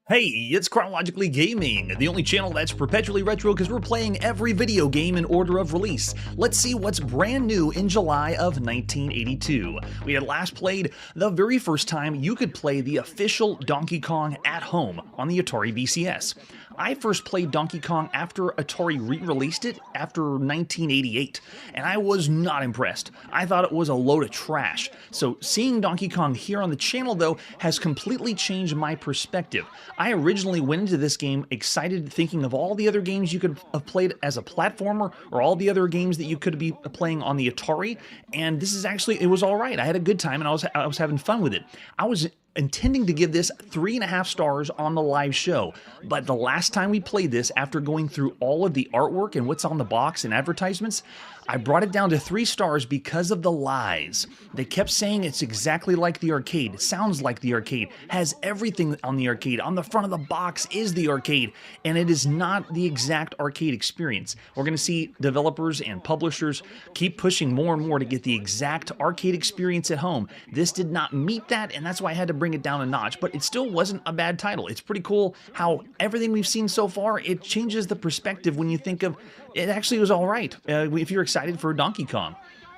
Hey, it's Chronologically Gaming, the only channel that's perpetually retro because we're playing every video game in order of release. Let's see what's brand new in July of 1982. We had last played the very first time you could play the official Donkey Kong at home on the Atari VCS. I first played Donkey Kong after Atari re-released it after 1988, and I was not impressed. I thought it was a load of trash. So seeing Donkey Kong here on the channel, though, has completely changed my perspective. I originally went into this game excited, thinking of all the other games you could have played as a platformer, or all the other games that you could be playing on the Atari, and this is actually, it was all right. I had a good time, and I was having fun with it. I was intending to give this 3.5 stars on the live show, but the last time we played this, after going through all of the artwork and what's on the box and advertisements, I brought it down to 3 stars because of the lies. They kept saying it's exactly like the arcade, sounds like the arcade, has everything on the arcade, on the front of the box is the arcade, and it is not the exact arcade experience. We're going to see developers and publishers keep pushing more and more to get the exact arcade experience at home. This did not meet that, and that's why I had to bring it down a notch, but it still wasn't a bad title. It's pretty cool how everything we've seen so far, it changes the perspective when you think of it actually was all right if you're excited for Donkey Kong.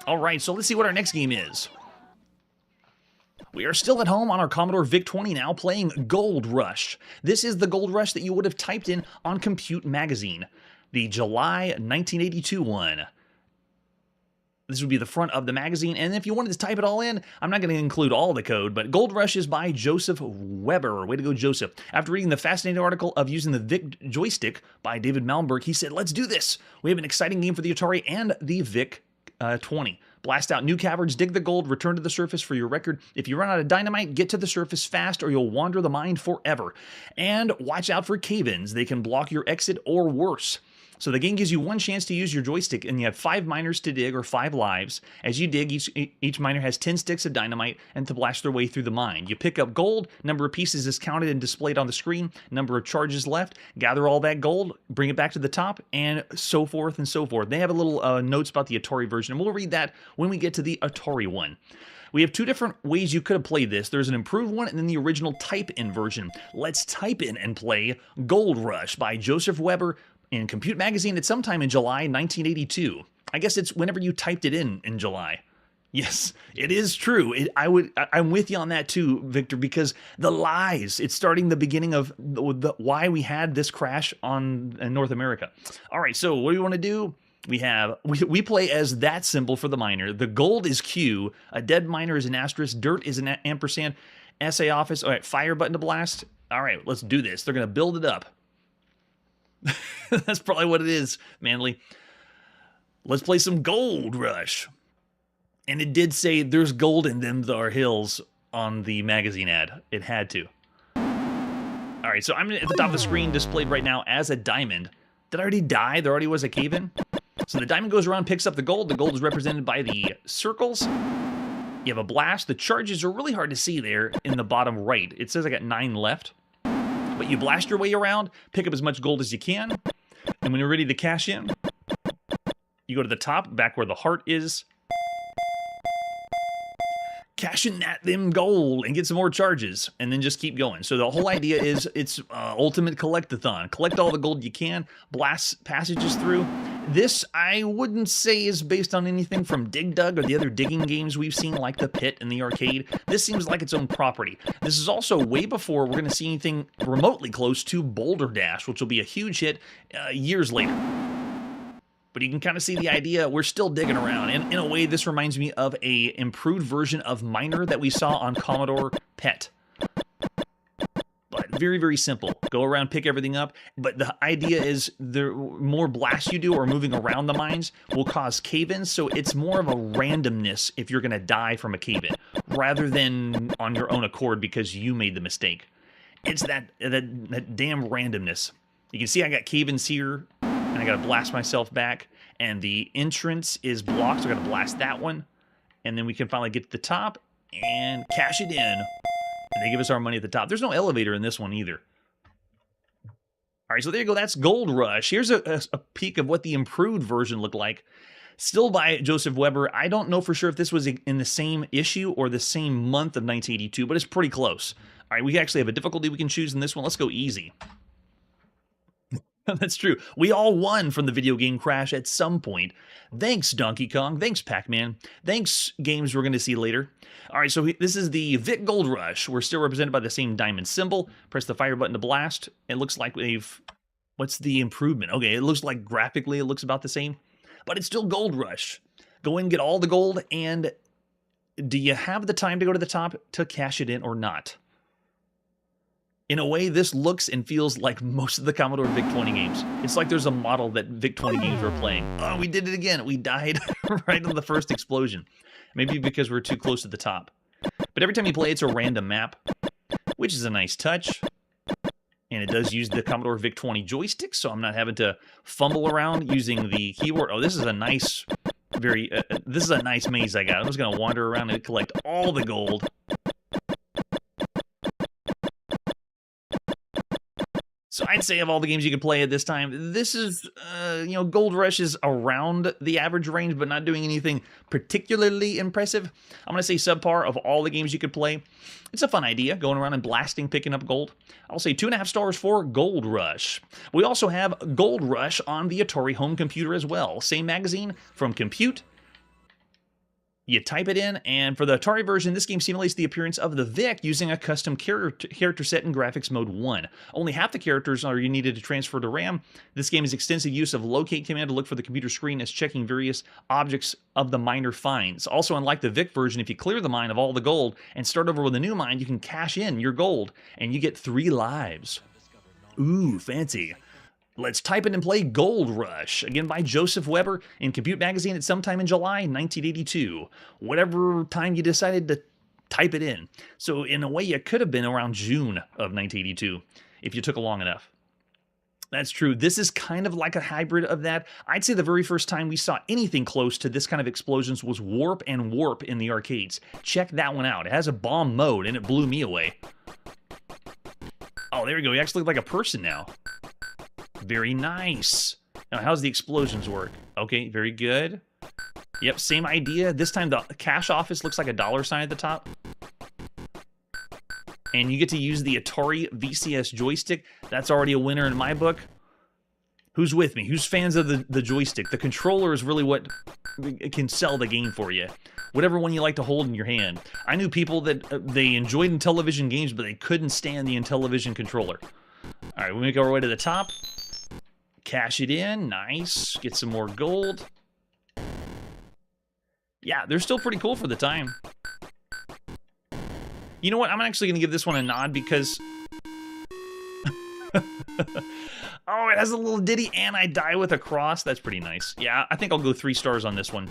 All right, so let's see what our next game is. We are still at home on our Commodore VIC-20 now, playing Gold Rush. This is the Gold Rush that you would have typed in on Compute Magazine, the July 1982 one. This would be the front of the magazine, and if you wanted to type it all in, I'm not going to include all the code, but Gold Rush is by Joseph Weber. Way to go, Joseph. After reading the fascinating article of using the VIC joystick by David Malmberg, he said, let's do this. We have an exciting game for the Atari and the VIC-20. Blast out new caverns, dig the gold, return to the surface for your record. If you run out of dynamite, get to the surface fast or you'll wander the mine forever. And watch out for cave-ins. They can block your exit or worse. So the game gives you one chance to use your joystick, and you have 5 miners to dig, or 5 lives. As you dig, each miner has 10 sticks of dynamite and to blast their way through the mine. You pick up gold, number of pieces is counted and displayed on the screen, number of charges left, gather all that gold, bring it back to the top, and so forth and so forth. They have a little notes about the Atari version, and we'll read that when we get to the Atari one. We have 2 different ways you could have played this. There's an improved one and then the original type-in version. Let's type in and play Gold Rush by Joseph Weber in Compute Magazine at sometime in July 1982. I guess it's whenever you typed it in July. Yes, it is true. I'm with you on that too, Victor, because the lies, it's starting the beginning of why we had this crash in North America. All right, so what do we want to do? We play as that symbol for the miner. The gold is Q, a dead miner is an asterisk, dirt is an ampersand, SA office, all right, fire button to blast. All right, let's do this. They're going to build it up. That's probably what it is, Manly. Let's play some Gold Rush. And it did say there's gold in them thar hills on the magazine ad. It had to. All right, so I'm at the top of the screen displayed right now as a diamond. Did I already die? There already was a cave-in? So the diamond goes around, picks up the gold. The gold is represented by the circles. You have a blast. The charges are really hard to see there in the bottom right. It says I got 9 left. But you blast your way around, pick up as much gold as you can. And when you're ready to cash in, you go to the top, back where the heart is. Cash in them gold and get some more charges, and then just keep going. So the whole idea is it's ultimate collect-a-thon. Collect all the gold you can, blast passages through. This, I wouldn't say, is based on anything from Dig Dug or the other digging games we've seen, like the Pit and the arcade. This seems like its own property. This is also way before we're going to see anything remotely close to Boulder Dash, which will be a huge hit years later. But you can kind of see the idea. We're still digging around. And in a way, this reminds me of a improved version of Miner that we saw on Commodore PET. But very, very simple. Go around, pick everything up. But the idea is the more blasts you do or moving around the mines will cause cave-ins. So it's more of a randomness if you're going to die from a cave-in, rather than on your own accord because you made the mistake. It's that damn randomness. You can see I got cave-ins here. And I gotta blast myself back, and the entrance is blocked, so I gotta blast that one, and then we can finally get to the top and cash it in. And they give us our money at the top. There's no elevator in this one either. All right, so there you go. That's Gold Rush. Here's a peek of what the improved version looked like. Still by Joseph Weber. I don't know for sure if this was in the same issue or the same month of 1982, but it's pretty close. All right, we actually have a difficulty we can choose in this one. Let's go easy. That's true. We all won from the video game crash at some point. Thanks, Donkey Kong. Thanks, Pac-Man. Thanks, games we're going to see later. All right, so this is the Vic Gold Rush. We're still represented by the same diamond symbol. Press the fire button to blast. It looks like we've... What's the improvement? Okay, it looks like graphically it looks about the same. But it's still Gold Rush. Go in, get all the gold, and do you have the time to go to the top to cash it in or not? In a way, this looks and feels like most of the Commodore VIC-20 games. It's like there's a model that VIC-20 games were playing. Oh, we did it again. We died right on the first explosion. Maybe because we're too close to the top. But every time you play, it's a random map, which is a nice touch. And it does use the Commodore VIC-20 joystick, so I'm not having to fumble around using the keyboard. Oh, this is a nice, this is a nice maze I got. I'm just going to wander around and collect all the gold. So I'd say of all the games you could play at this time, this is, Gold Rush is around the average range, but not doing anything particularly impressive. I'm going to say subpar of all the games you could play. It's a fun idea, going around and blasting, picking up gold. I'll say 2.5 stars for Gold Rush. We also have Gold Rush on the Atari home computer as well. Same magazine from Compute. You type it in, and for the Atari version, this game simulates the appearance of the Vic using a custom character set in Graphics Mode 1. Only half the characters are needed to transfer to RAM. This game is extensive use of locate command to look for the computer screen as checking various objects of the miner finds. Also, unlike the Vic version, if you clear the mine of all the gold and start over with a new mine, you can cash in your gold, and you get 3 lives. Ooh, fancy. Let's type in and play Gold Rush, again by Joseph Weber in Compute Magazine at sometime in July 1982. Whatever time you decided to type it in. So in a way, it could have been around June of 1982 if you took long enough. That's true. This is kind of like a hybrid of that. I'd say the very first time we saw anything close to this kind of explosions was Warp and Warp in the arcades. Check that one out. It has a bomb mode, and it blew me away. Oh, there we go. You actually look like a person now. Very nice. Now, how's the explosions work? Okay, very good. Yep, same idea. This time the cash office looks like a $sign at the top. And you get to use the Atari VCS joystick. That's already a winner in my book. Who's with me? Who's fans of the joystick? The controller is really what can sell the game for you. Whatever one you like to hold in your hand. I knew people that they enjoyed Intellivision games, but they couldn't stand the Intellivision controller. All right, we make our way to the top. Cash it in. Nice. Get some more gold. Yeah, they're still pretty cool for the time. You know what? I'm actually going to give this one a nod because Oh, it has a little ditty, and I die with a cross. That's pretty nice. Yeah, I think I'll go 3 stars on this one.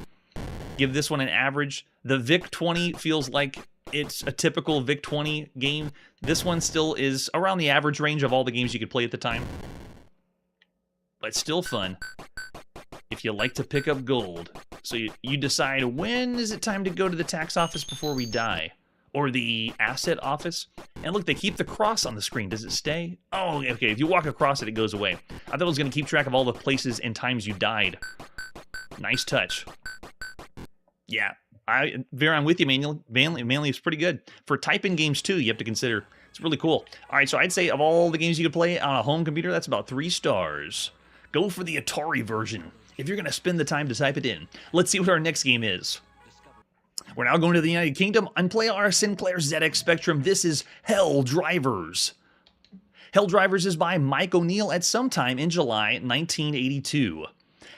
Give this one an average. The Vic 20 feels like it's a typical Vic 20 game. This one still is around the average range of all the games you could play at the time. But still fun if you like to pick up gold. So you decide, when is it time to go to the tax office before we die? Or the asset office? And look, they keep the cross on the screen. Does it stay? Oh, okay. If you walk across it, it goes away. I thought it was going to keep track of all the places and times you died. Nice touch. Yeah, I'm with you, Manuel. Manly is pretty good. For type-in games, too, you have to consider. It's really cool. All right, so I'd say of all the games you could play on a home computer, that's about 3 stars. Go for the Atari version if you're going to spend the time to type it in. Let's see what our next game is. We're now going to the United Kingdom and play our Sinclair ZX Spectrum. This is Hell Drivers. Hell Drivers is by Mike O'Neill at some time in July 1982.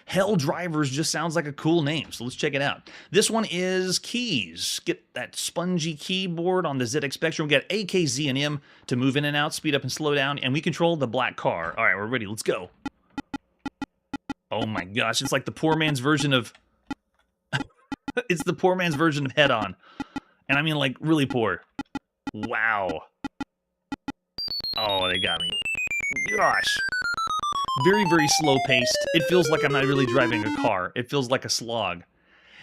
Hell Drivers just sounds like a cool name, so let's check it out. This one is keys. Get that spongy keyboard on the ZX Spectrum. We got A, K, Z, and M to move in and out, speed up and slow down, and we control the black car. All right, we're ready. Let's go. Oh my gosh, it's like the poor man's version of... It's the poor man's version of Head On. And I mean, like, really poor. Wow. Oh, they got me. Gosh. Very, very slow-paced. It feels like I'm not really driving a car. It feels like a slog.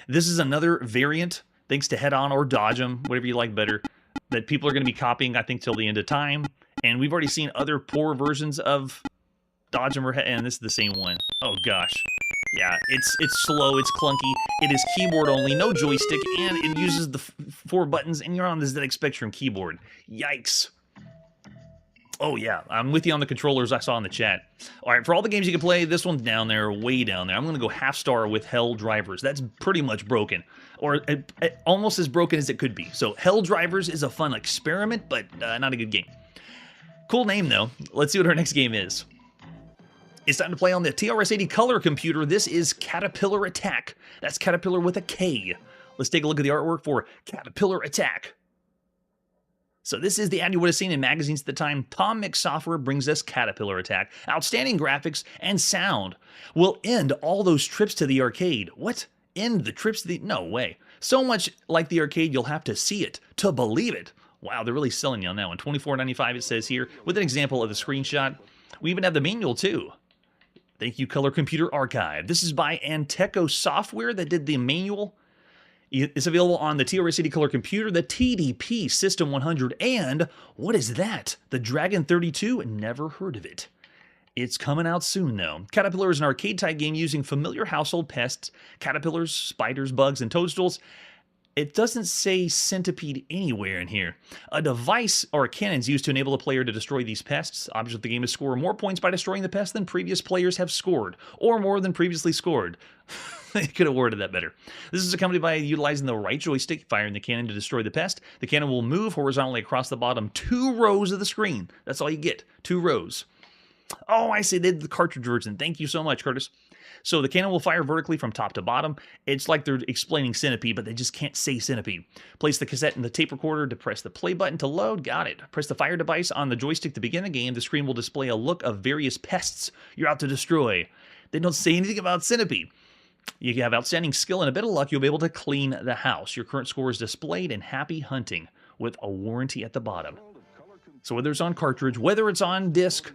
This is another variant, thanks to Head On or Dodge 'em, whatever you like better, that people are going to be copying, I think, till the end of time. And we've already seen other poor versions of Dodge 'em or Head, and this is the same one. Oh, gosh. Yeah, it's slow, it's clunky, it is keyboard only, no joystick, and it uses the 4 buttons, and you're on the ZX Spectrum keyboard. Yikes. Oh yeah, I'm with you on the controllers I saw in the chat. All right, for all the games you can play, this one's down there, way down there. I'm going to go half star with Hell Drivers. That's pretty much broken, or almost as broken as it could be. So Hell Drivers is a fun experiment, but not a good game. Cool name, though. Let's see what our next game is. It's time to play on the TRS-80 color computer. This is Caterpillar Attack. That's Caterpillar with a K. Let's take a look at the artwork for Caterpillar Attack. So this is the ad you would have seen in magazines at the time. Tom Mix Software brings us Caterpillar Attack. Outstanding graphics and sound will end all those trips to the arcade. What? End the trips to the... No way. So much like the arcade, you'll have to see it to believe it. Wow, they're really selling you on that one. $24.95 it says here, with an example of the screenshot. We even have the manual too. Thank you, Color Computer Archive. This is by Anteco Software that did the manual. It's available on the TRS-80 Color Computer, the TDP System 100, and what is that? The Dragon 32? Never heard of it. It's coming out soon, though. Caterpillar is an arcade-type game using familiar household pests, caterpillars, spiders, bugs, and toadstools. It doesn't say centipede anywhere in here. A device or a cannon is used to enable the player to destroy these pests. Objects of the game is score more points by destroying the pest than previous players have scored, or more than previously scored. They could have worded that better. This is accompanied by utilizing the right joystick, firing the cannon to destroy the pest. The cannon will move horizontally across the bottom 2 rows of the screen. That's all you get, 2 rows. Oh, I see, they did the cartridge version. Thank you so much, Curtis. So the cannon will fire vertically from top to bottom. It's like they're explaining Centipede, but they just can't say Centipede. Place the cassette in the tape recorder to press the play button to load. Got it. Press the fire device on the joystick to begin the game. The screen will display a look of various pests you're out to destroy. They don't say anything about Centipede. You have outstanding skill and a bit of luck, you'll be able to clean the house. Your current score is displayed in happy hunting with a warranty at the bottom. So whether it's on cartridge, whether it's on disc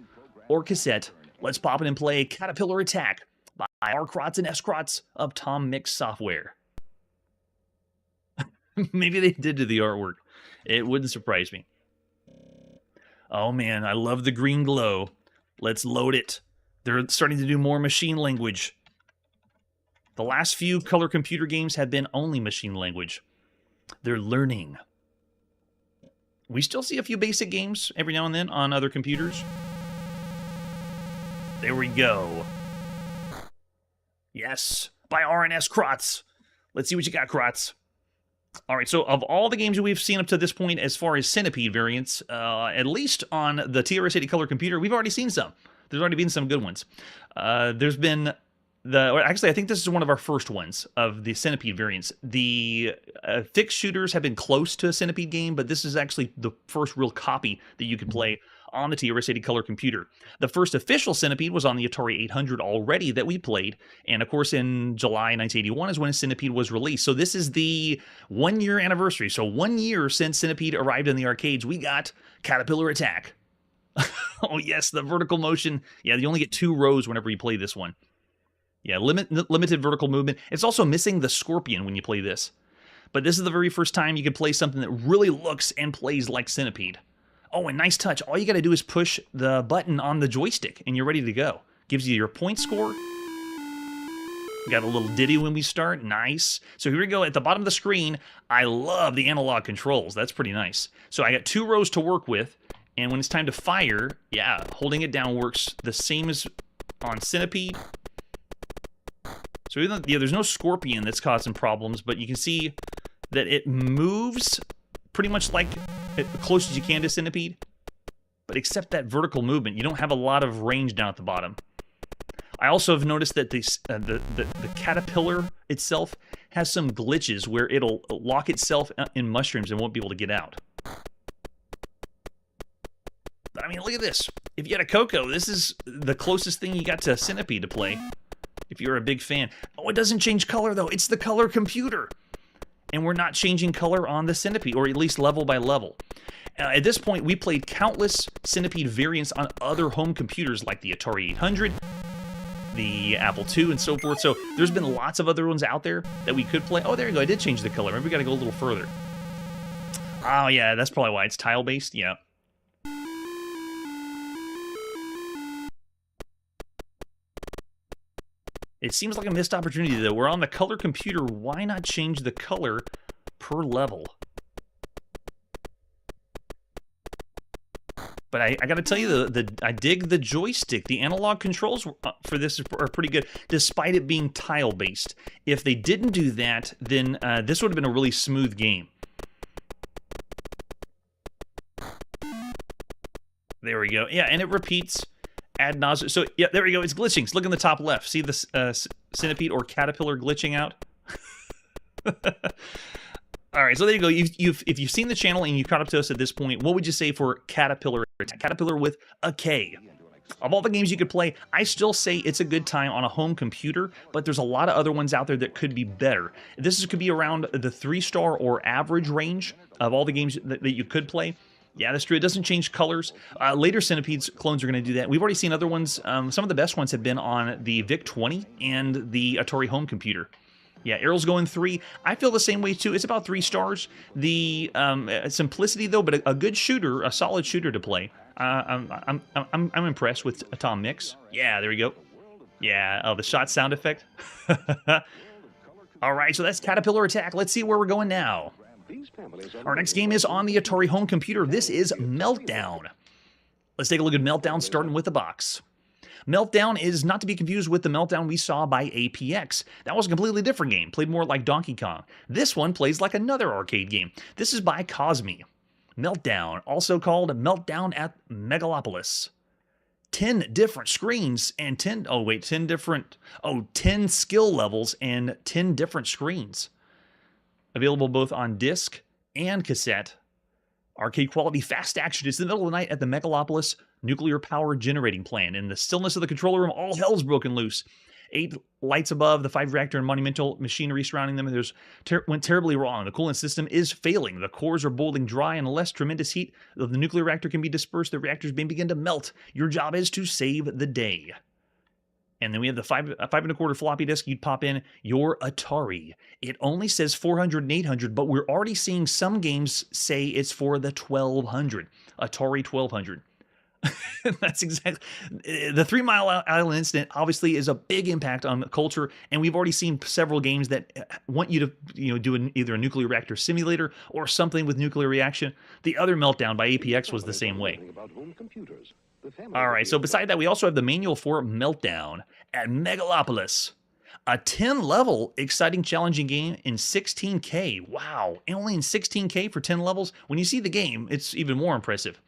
or cassette, let's pop it and play Caterpillar Attack by R-Crots and S-Crots of Tom Mix Software. Maybe they did to the artwork. It wouldn't surprise me. Oh man, I love the green glow. Let's load it. They're starting to do more machine language. The last few color computer games have been only machine language. They're learning. We still see a few basic games every now and then on other computers. There we go. Yes, by R&S Crots. Let's see what you got, Crots. All right, so of all the games we've seen up to this point as far as Centipede variants, at least on the TRS-80 color computer, we've already seen some. There's already been some good ones. There's been actually, I think this is one of our first ones of the Centipede variants. The fixed shooters have been close to a Centipede game, but this is actually the first real copy that you could play on the TRS-80 color computer. The first official Centipede was on the Atari 800 already that we played, and of course in July 1981 is when Centipede was released. So this is the 1 year anniversary. So 1 year since Centipede arrived in the arcades, we got Caterpillar Attack. Oh yes, the vertical motion. Yeah, you only get 2 rows whenever you play this one. Yeah, limited vertical movement. It's also missing the Scorpion when you play this. But this is the very first time you can play something that really looks and plays like Centipede. Oh, and nice touch. All you got to do is push the button on the joystick, and you're ready to go. Gives you your point score. We got a little ditty when we start. Nice. So here we go. At the bottom of the screen, I love the analog controls. That's pretty nice. So I got 2 rows to work with, and when it's time to fire, yeah, holding it down works the same as on Centipede. So even though, yeah, there's no Scorpion that's causing problems, but you can see that it moves pretty much like as close as you can to Centipede. But except that vertical movement, you don't have a lot of range down at the bottom. I also have noticed that the caterpillar itself has some glitches where it'll lock itself in mushrooms and won't be able to get out. But I mean, look at this. If you had a Coco, this is the closest thing you got to Centipede to play. If you're a big fan. Oh, it doesn't change color, though. It's the color computer. And we're not changing color on the Centipede, or at least level by level. At this point, we played countless Centipede variants on other home computers like the Atari 800, the Apple II, and so forth. So there's been lots of other ones out there that we could play. Oh, there you go. I did change the color. Maybe we got to go a little further. Oh, yeah. That's probably why. It's tile-based. Yeah. It seems like a missed opportunity, though. We're on the color computer. Why not change the color per level? But I got to tell you, I dig the joystick. The analog controls for this are pretty good, despite it being tile-based. If they didn't do that, then this would have been a really smooth game. There we go. Yeah, and it repeats ad nauseam. So, yeah, there we go. It's glitching. Look in the top left. See the Centipede or Caterpillar glitching out? All right, so there you go. If you've seen the channel and you've caught up to us at this point, what would you say for Caterpillar? Caterpillar with a K. Of all the games you could play, I still say it's a good time on a home computer, but there's a lot of other ones out there that could be better. This could be around the 3-star or average range of all the games that you could play. Yeah, that's true. It doesn't change colors. Later Centipedes clones are going to do that. We've already seen other ones. Some of the best ones have been on the VIC-20 and the Atari home computer. Yeah, Errol's going 3. I feel the same way, too. It's about 3 stars. The simplicity, though, but a good shooter, a solid shooter to play. I'm impressed with Tom Mix. Yeah, there we go. Yeah, oh, the shot sound effect. All right, so that's Caterpillar Attack. Let's see where we're going now. Our next game is on the Atari home computer. This is Meltdown. Let's take a look at Meltdown, starting with the box. Meltdown is not to be confused with the Meltdown we saw by APX. That was a completely different game, played more like Donkey Kong. This one plays like another arcade game. This is by Cosme. Meltdown, also called Meltdown at Megalopolis. 10 different screens and 10 skill levels and 10 different screens. Available both on disc and cassette. Arcade quality fast action. It's the middle of the night at the Megalopolis nuclear power generating plant. In the stillness of the control room, all hell's broken loose. 8 lights above, the 5 reactor and monumental machinery surrounding them. Went terribly wrong. The coolant system is failing. The cores are boiling dry, and unless tremendous heat of the nuclear reactor can be dispersed, the reactors may begin to melt. Your job is to save the day. And then we have the 5 1/4 floppy disk. You'd pop in your Atari. It only says 400 and 800, but we're already seeing some games say it's for the 1200. Atari 1200. That's exactly the 3 Mile Island incident. Obviously, is a big impact on culture, and we've already seen several games that want you to do either a nuclear reactor simulator or something with nuclear reaction. The other Meltdown by APX was the same way. All right, so beside that, we also have the manual for Meltdown at Megalopolis. A 10-level, exciting, challenging game in 16K. Wow, and only in 16K for 10 levels? When you see the game, it's even more impressive.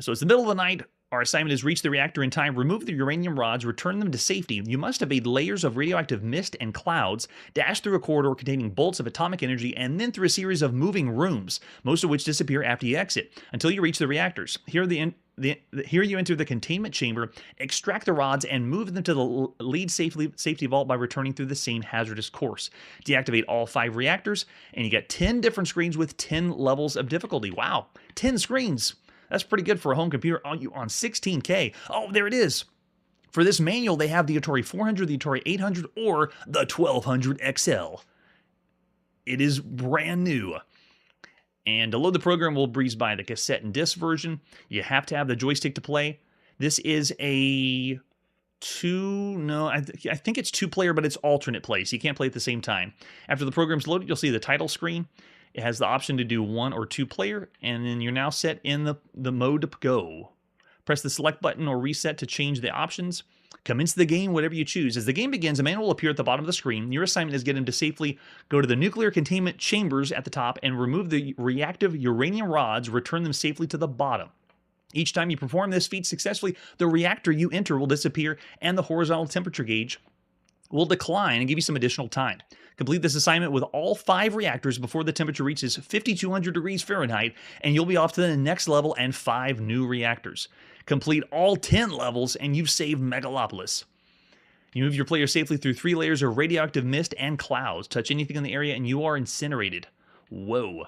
So it's the middle of the night, Our assignment is reach the reactor in time, remove the uranium rods, return them to safety. You must evade layers of radioactive mist and clouds, dash through a corridor containing bolts of atomic energy, and then through a series of moving rooms, most of which disappear after you exit, until you reach the reactors. Here you enter the containment chamber, extract the rods, and move them to the lead safety vault by returning through the same hazardous course. Deactivate all 5 reactors, and you get 10 different screens with 10 levels of difficulty. Wow, 10 screens! That's pretty good for a home computer on 16K. Oh, there it is. For this manual, they have the Atari 400, the Atari 800, or the 1200 XL. It is brand new. And to load the program, we'll breeze by the cassette and disc version. You have to have the joystick to play. This is a I think it's 2-player, but it's alternate play, so you can't play at the same time. After the program's loaded, you'll see the title screen. It has the option to do 1 or 2-player, and then you're now set in the mode to go. Press the select button or reset to change the options. Commence the game, whatever you choose. As the game begins, a manual will appear at the bottom of the screen. Your assignment is get him to safely go to the nuclear containment chambers at the top and remove the reactive uranium rods, return them safely to the bottom. Each time you perform this feat successfully, the reactor you enter will disappear and the horizontal temperature gauge will decline and give you some additional time. Complete this assignment with all 5 reactors before the temperature reaches 5,200 degrees Fahrenheit, and you'll be off to the next level and 5 new reactors. Complete all 10 levels, and you've saved Megalopolis. You move your player safely through 3 layers of radioactive mist and clouds. Touch anything in the area, and you are incinerated. Whoa.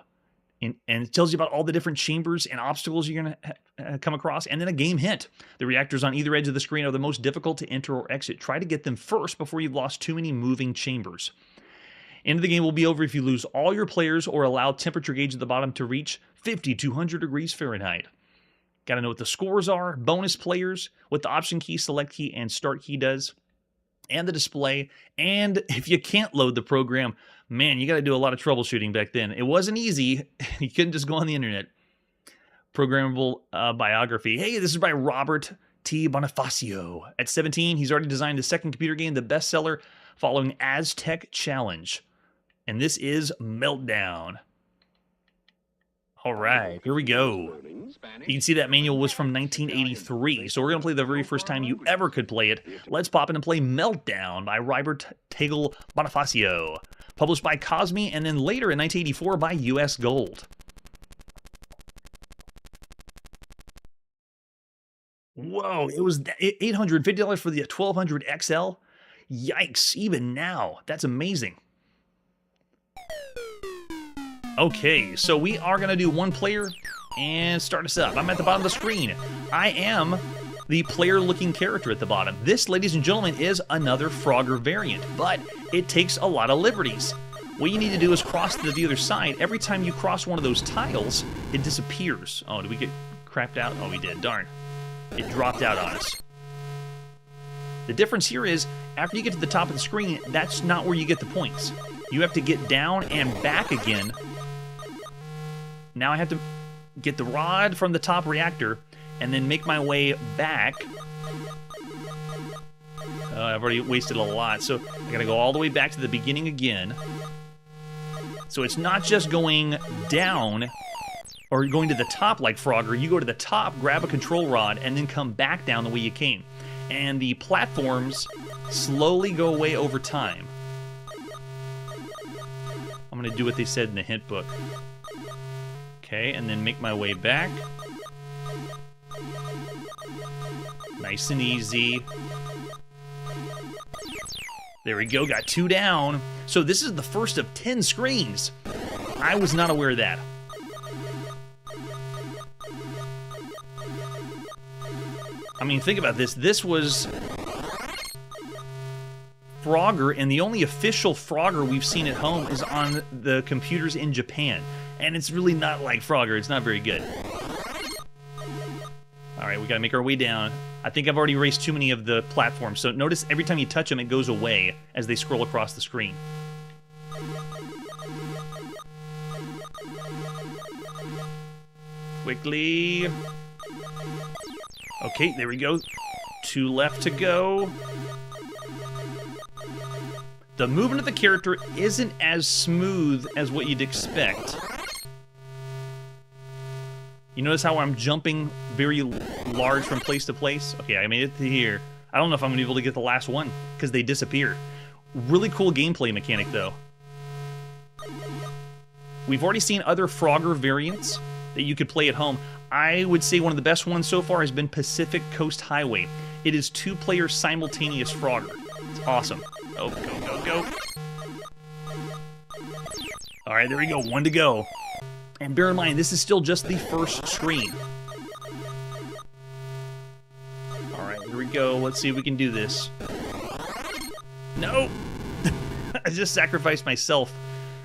And it tells you about all the different chambers and obstacles you're going to come across, and then a game hint. The reactors on either edge of the screen are the most difficult to enter or exit. Try to get them first before you've lost too many moving chambers. End of the game will be over if you lose all your players or allow temperature gauge at the bottom to reach 5,200 degrees Fahrenheit. Got to know what the scores are, bonus players, what the option key, select key, and start key does, and the display. And if you can't load the program, man, you got to do a lot of troubleshooting back then. It wasn't easy. You couldn't just go on the internet. Programmable biography. Hey, this is by Robert T. Bonifacio. At 17, he's already designed the second computer game, the bestseller, following Aztec Challenge. And this is Meltdown. All right, here we go. You can see that manual was from 1983, so we're going to play the very first time you ever could play it. Let's pop in and play Meltdown by Robert T. Bonifacio. Published by Cosme, and then later in 1984 by US Gold. Whoa, it was $850 for the 1200 XL? Yikes, even now. That's amazing. Okay, so we are going to do 1 player and start us up. I'm at the bottom of the screen. I am the player-looking character at the bottom. This, ladies and gentlemen, is another Frogger variant, but it takes a lot of liberties. What you need to do is cross to the other side. Every time you cross one of those tiles, it disappears. Oh, did we get crapped out? Oh, we did. Darn. It dropped out on us. The difference here is, after you get to the top of the screen, that's not where you get the points. You have to get down and back again. Now I have to get the rod from the top reactor and then make my way back. I've already wasted a lot, so I gotta go all the way back to the beginning again. So it's not just going down or going to the top like Frogger. You go to the top, grab a control rod, and then come back down the way you came. And the platforms slowly go away over time. I'm gonna do what they said in the hint book. Okay, and then make my way back. Nice and easy. There we go, got 2 down. So this is the first of 10 screens. I was not aware of that. I mean, think about this. This was Frogger, and the only official Frogger we've seen at home is on the computers in Japan. And it's really not like Frogger. It's not very good. Alright, we gotta make our way down. I think I've already erased too many of the platforms, so notice every time you touch them, it goes away as they scroll across the screen. Quickly. Okay, there we go. 2 left to go. The movement of the character isn't as smooth as what you'd expect. You notice how I'm jumping very large from place to place. Okay, I made it to here. I don't know if I'm going to be able to get the last one because they disappear. Really cool gameplay mechanic, though. We've already seen other Frogger variants that you could play at home. I would say one of the best ones so far has been Pacific Coast Highway. It is 2-player simultaneous Frogger. It's awesome. Oh, go. All right, there we go. 1 to go. And bear in mind, this is still just the first screen. All right, here we go. Let's see if we can do this. No! I just sacrificed myself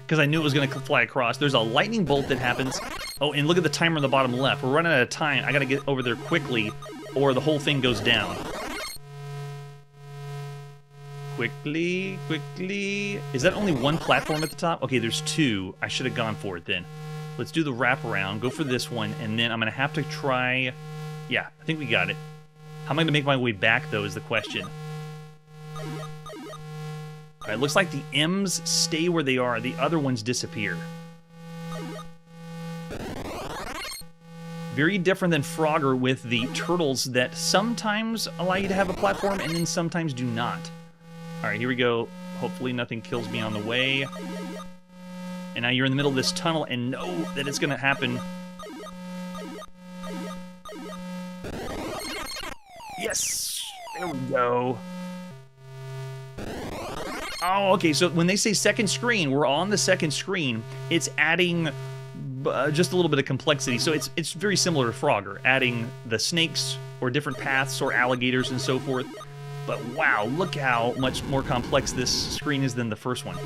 because I knew it was going to fly across. There's a lightning bolt that happens. Oh, and look at the timer on the bottom left. We're running out of time. I got to get over there quickly or the whole thing goes down. Quickly. Is that only one platform at the top? Okay, there's 2. I should have gone for it then. Let's do the wraparound. Go for this one, and then I'm going to have to try... Yeah, I think we got it. How am I going to make my way back, though, is the question. All right, looks like the M's stay where they are. The other ones disappear. Very different than Frogger with the turtles that sometimes allow you to have a platform and then sometimes do not. All right, here we go. Hopefully nothing kills me on the way. And now you're in the middle of this tunnel and know that it's going to happen. Yes! There we go. Oh, okay, so when they say second screen, we're on the second screen. It's adding just a little bit of complexity. So it's very similar to Frogger, adding the snakes or different paths or alligators and so forth. But wow, look how much more complex this screen is than the first one.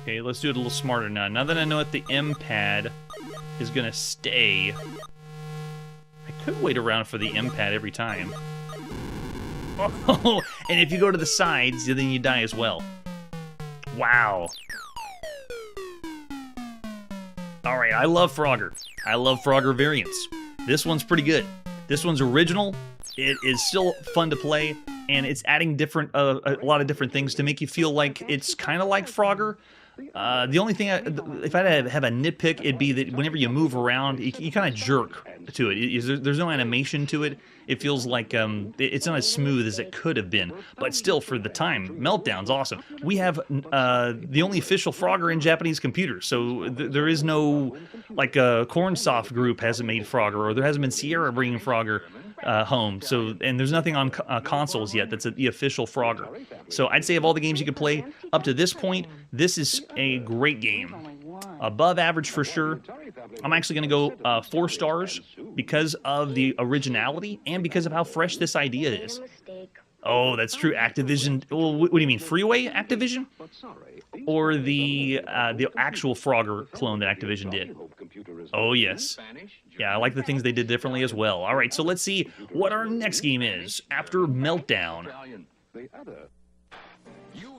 Okay, let's do it a little smarter now. Now that I know that the M pad is going to stay, I could wait around for the M pad every time. Oh, and if you go to the sides, then you die as well. Wow. All right, I love Frogger. I love Frogger variants. This one's pretty good. This one's original. It is still fun to play, and it's adding different a lot of different things to make you feel like it's kind of like Frogger. The only thing, if I had to have a nitpick, it'd be that whenever you move around, you kind of jerk to it. There's no animation to it. It feels like it's not as smooth as it could have been. But still, for the time, Meltdown's awesome. We have the only official Frogger in Japanese computers, so there is no, like, Cornsoft Group hasn't made Frogger, or there hasn't been Sierra bringing Frogger home. So, and there's nothing on consoles yet that's the official Frogger. So I'd say of all the games you could play up to this point, this is a great game. Above average for sure. I'm actually going to go 4 stars because of the originality and because of how fresh this idea is. Oh, that's true. Activision. Well, what do you mean, Freeway Activision? Or the actual Frogger clone that Activision did? Oh, yes. Yeah, I like the things they did differently as well. All right, so let's see what our next game is after Meltdown.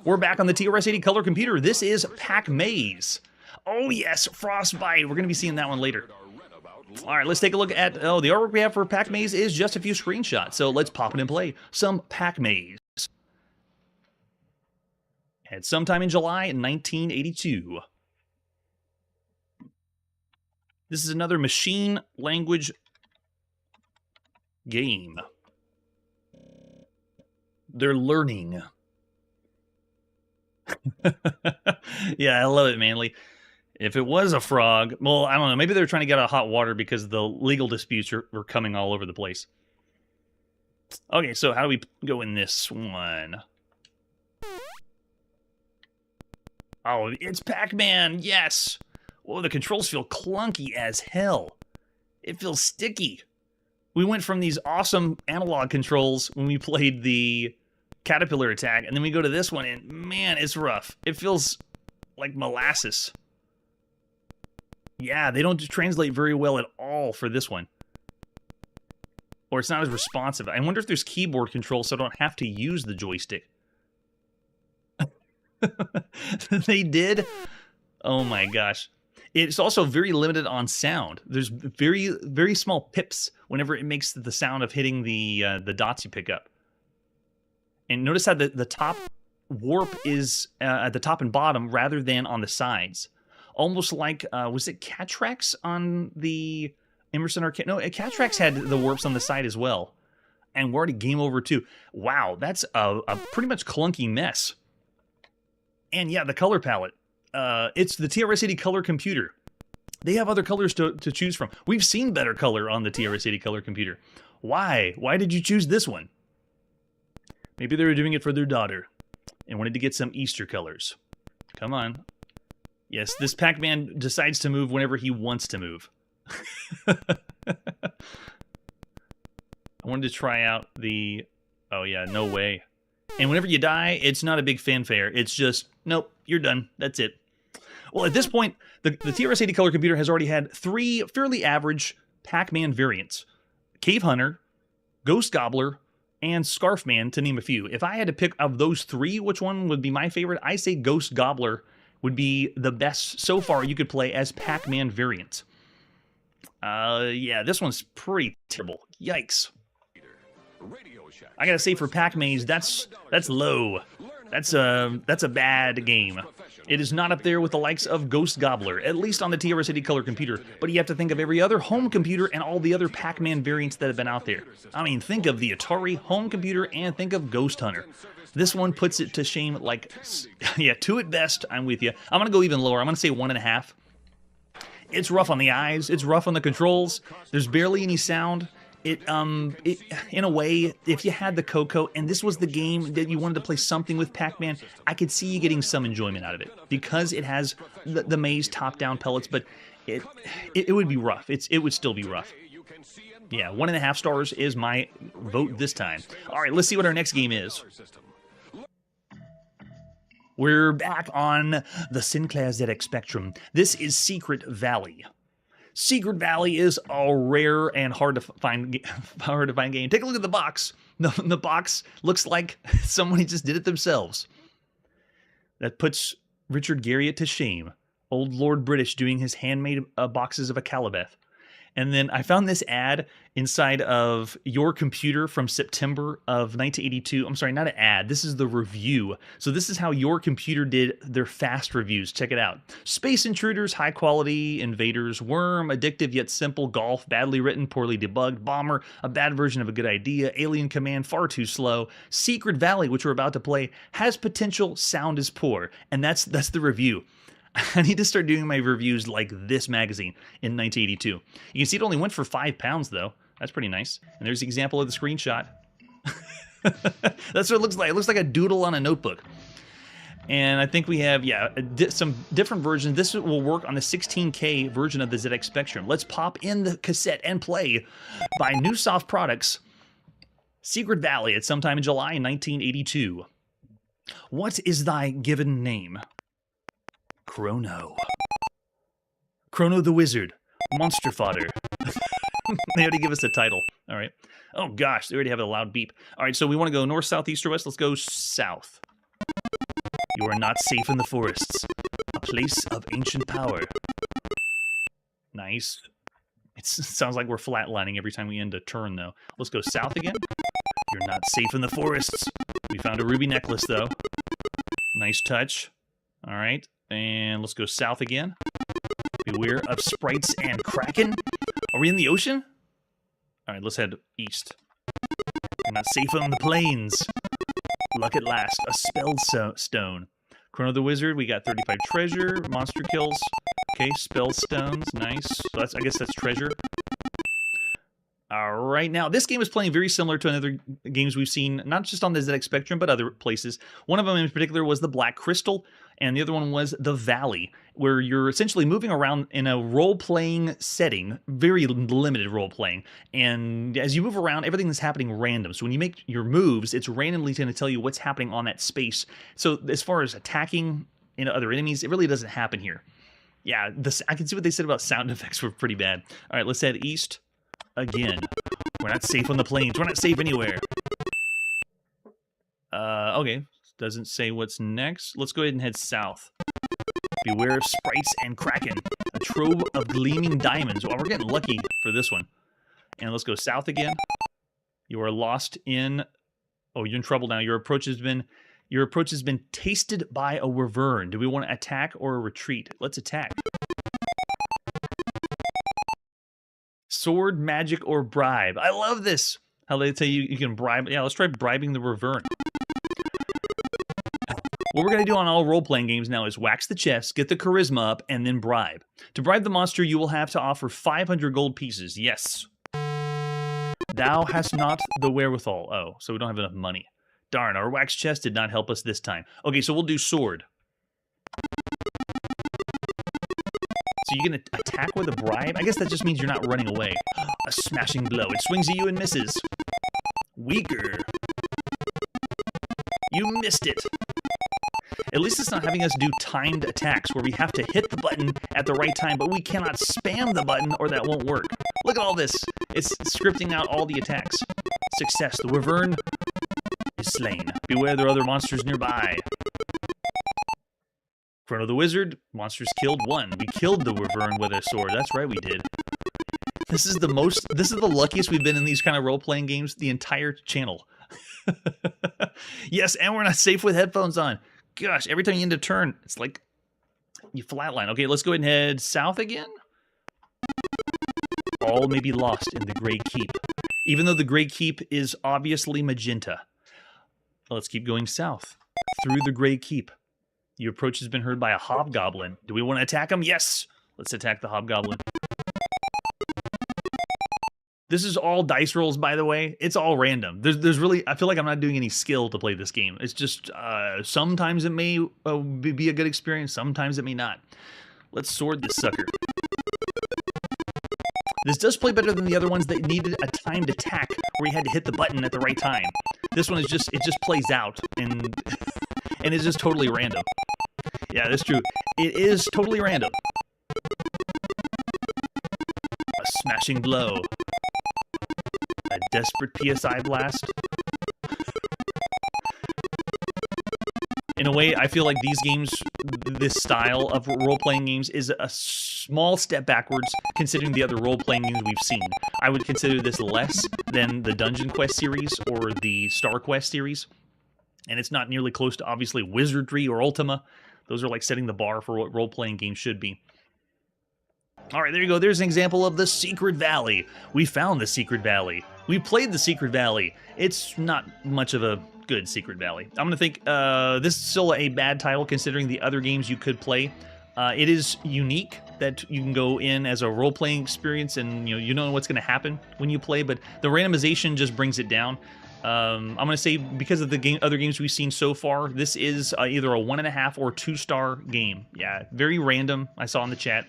We're back on the TRS-80 color computer. This is Pac-Maze. Oh, yes, Frostbite. We're going to be seeing that one later. All right, let's take a look at... Oh, the artwork we have for Pac-Maze is just a few screenshots, so let's pop it and play some Pac-Maze. At sometime in July 1982. This is another machine language game. They're learning. Yeah, I love it, Manly. If it was a frog, well, I don't know. Maybe they were trying to get out of hot water because the legal disputes were coming all over the place. Okay, so how do we go in this one? Oh, it's Pac-Man, yes! Whoa, the controls feel clunky as hell. It feels sticky. We went from these awesome analog controls when we played the Caterpillar attack, and then we go to this one, and man, it's rough. It feels like molasses. Yeah, they don't translate very well at all for this one. Or it's not as responsive. I wonder if there's keyboard controls so I don't have to use the joystick. They did? Oh my gosh. It's also very limited on sound. There's very, very small pips whenever it makes the sound of hitting the dots you pick up. And notice how the top warp is at the top and bottom rather than on the sides. Almost like, was it Catrax on the Emerson Arcade? No, Catrax had the warps on the side as well. And we're already game over too. Wow, that's a pretty much clunky mess. And yeah, the color palette. It's the TRS-80 color computer. They have other colors to choose from. We've seen better color on the TRS-80 color computer. Why? Why did you choose this one? Maybe they were doing it for their daughter and wanted to get some Easter colors. Come on. Yes, this Pac-Man decides to move whenever he wants to move. I wanted to try out the... Oh yeah, no way. And whenever you die, it's not a big fanfare. It's just, nope, you're done. That's it. Well, at this point, the TRS-80 color computer has already had 3 fairly average Pac-Man variants. Cave Hunter, Ghost Gobbler, and Scarfman, to name a few. If I had to pick of those 3, which one would be my favorite, I say Ghost Gobbler would be the best so far you could play as Pac-Man variant. Yeah, this one's pretty terrible. Yikes. I gotta say, for Pac-Maze, that's low. That's a bad game. It is not up there with the likes of Ghost Gobbler, at least on the TRS-80 color computer, but you have to think of every other home computer and all the other Pac-Man variants that have been out there. I mean, think of the Atari home computer and think of Ghost Hunter. This one puts it to shame, like, yeah, 2 at best. I'm with you. I'm gonna go even lower. I'm gonna say 1.5. It's rough on the eyes. It's rough on the controls. There's barely any sound. It in a way, if you had the Coco and this was the game that you wanted to play something with Pac-Man, I could see you getting some enjoyment out of it because it has the maze top-down pellets, but it would be rough. It would still be rough. Yeah, 1.5 stars is my vote this time. All right, let's see what our next game is. We're back on the Sinclair ZX Spectrum. This is Secret Valley. Secret Valley is a rare and hard to find game. Take a look at the box. The box looks like somebody just did it themselves. That puts Richard Garriott to shame. Old Lord British doing his handmade boxes of a Calibeth. And then I found this ad inside of Your Computer from September of 1982. I'm sorry, not an ad. This is the review. So this is how Your Computer did their fast reviews. Check it out. Space Intruders, High Quality, Invaders, Worm, Addictive yet Simple, Golf, Badly Written, Poorly Debugged, Bomber, A Bad Version of a Good Idea, Alien Command, Far Too Slow, Secret Valley, which we're about to play, Has Potential, Sound is Poor. And that's the review. I need to start doing my reviews like this magazine in 1982. You can see it only went for £5, though. That's pretty nice. And there's the example of the screenshot. That's what it looks like. It looks like a doodle on a notebook. And I think we have, yeah, some different versions. This will work on the 16K version of the ZX Spectrum. Let's pop in the cassette and play by Newsoft Products, Secret Valley at sometime in July 1982. What is thy given name? Chrono. Chrono the Wizard. Monster Fodder. They already give us a title. All right. Oh, gosh. They already have a loud beep. All right, so we want to go north, south, east, or west. Let's go south. You are not safe in the forests. A place of ancient power. Nice. It sounds like we're flatlining every time we end a turn, though. Let's go south again. You're not safe in the forests. We found a ruby necklace, though. Nice touch. All right. And let's go south again. Beware of sprites and kraken. Are we in the ocean? All right, let's head east. You're not safe on the plains. Luck at last. A spell stone. Chrono the Wizard. We got 35 treasure. Monster kills. Okay, spell stones. Nice. So I guess that's treasure. All right, now this game is playing very similar to other games we've seen, not just on the ZX Spectrum, but other places. One of them in particular was the Black Crystal, and the other one was the Valley, where you're essentially moving around in a role-playing setting, very limited role-playing, and as you move around, everything is happening random. So when you make your moves, it's randomly going to tell you what's happening on that space. So as far as attacking other enemies, it really doesn't happen here. Yeah, I can see what they said about sound effects were pretty bad. All right, let's head east. Again, we're not safe on the plains. We're not safe anywhere. Okay. Doesn't say what's next. Let's go ahead and head south. Beware of sprites and kraken. A trove of gleaming diamonds. Well, we're getting lucky for this one. And let's go south again. You are lost in... Oh, you're in trouble now. Your approach has been Your approach has been tasted by a wyvern. Do we want to attack or retreat? Let's attack. Sword, magic, or bribe. I love this. How they tell you can bribe. Yeah, let's try bribing the wyvern. What we're going to do on all role-playing games now is wax the chest, get the charisma up, and then bribe. To bribe the monster, you will have to offer 500 gold pieces. Yes. Thou hast not the wherewithal. Oh, so we don't have enough money. Darn, our wax chest did not help us this time. Okay, so we'll do sword. So you're going to attack with a bribe? I guess that just means you're not running away. A smashing blow. It swings at you and misses. Weaker. You missed it. At least it's not having us do timed attacks where we have to hit the button at the right time, but we cannot spam the button or that won't work. Look at all this. It's scripting out all the attacks. Success. The wyvern is slain. Beware, there are other monsters nearby. Chrono the wizard. Monsters killed 1. We killed the wyvern with a sword. That's right, we did. This is the luckiest we've been in these kind of role-playing games the entire channel. Yes, and we're not safe with headphones on. Gosh, every time you end a turn, it's like you flatline. Okay, let's go ahead and head south again. All may be lost in the Grey Keep. Even though the Grey Keep is obviously magenta. Let's keep going south. Through the Grey Keep. Your approach has been heard by a hobgoblin. Do we want to attack him? Yes! Let's attack the hobgoblin. This is all dice rolls, by the way. It's all random. There's really, I feel like I'm not doing any skill to play this game. It's just, sometimes it may be a good experience, sometimes it may not. Let's sword this sucker. This does play better than the other ones that needed a timed attack where you had to hit the button at the right time. This one is just, it just plays out, and it's just totally random. Yeah, that's true. It is totally random. A smashing blow. A desperate PSI blast. In a way, I feel like these games, this style of role-playing games, is a small step backwards considering the other role-playing games we've seen. I would consider this less than the Dungeon Quest series or the Star Quest series. And it's not nearly close to, obviously, Wizardry or Ultima. Those are like setting the bar for what role-playing games should be. All right, there you go. There's an example of the Secret Valley. We found the Secret Valley. We played the Secret Valley. It's not much of a good Secret Valley. I'm going to think this is still a bad title considering the other games you could play. It is unique that you can go in as a role-playing experience and you know what's going to happen when you play, but the randomization just brings it down. I'm going to say because of the other games we've seen so far, this is either a 1.5 or 2-star game. Yeah, very random, I saw in the chat.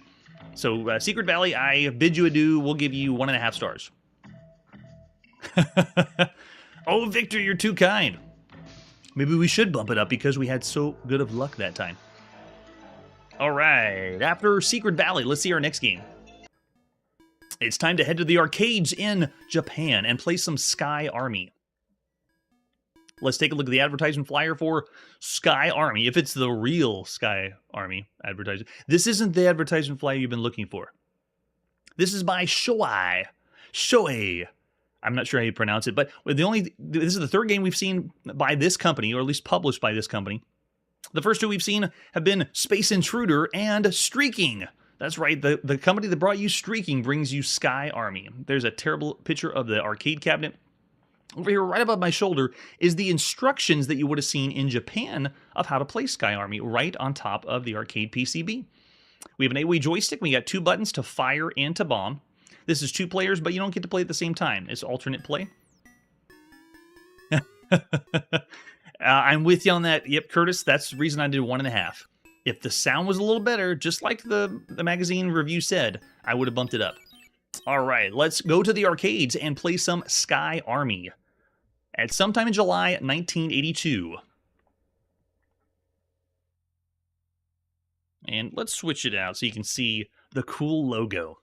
So, Secret Valley, I bid you adieu. We'll give you 1.5 stars. Oh, Victor, you're too kind. Maybe we should bump it up because we had so good of luck that time. All right, after Secret Valley, let's see our next game. It's time to head to the arcades in Japan and play some Sky Army. Let's take a look at the advertisement flyer for Sky Army, if it's the real Sky Army advertisement. This isn't the advertisement flyer you've been looking for. This is by Shoei. Shoei. I'm not sure how you pronounce it, but this is the third game we've seen by this company, or at least published by this company. The first two we've seen have been Space Intruder and Streaking. That's right, the company that brought you Streaking brings you Sky Army. There's a terrible picture of the arcade cabinet. Over here, right above my shoulder, is the instructions that you would have seen in Japan of how to play Sky Army, right on top of the arcade PCB. We have an 8-way joystick. We got 2 buttons to fire and to bomb. This is 2 players, but you don't get to play at the same time. It's alternate play. I'm with you on that. Yep, Curtis, that's the reason I did 1.5. If the sound was a little better, just like the magazine review said, I would have bumped it up. All right, let's go to the arcades and play some Sky Army. At sometime in July 1982. And let's switch it out so you can see the cool logo.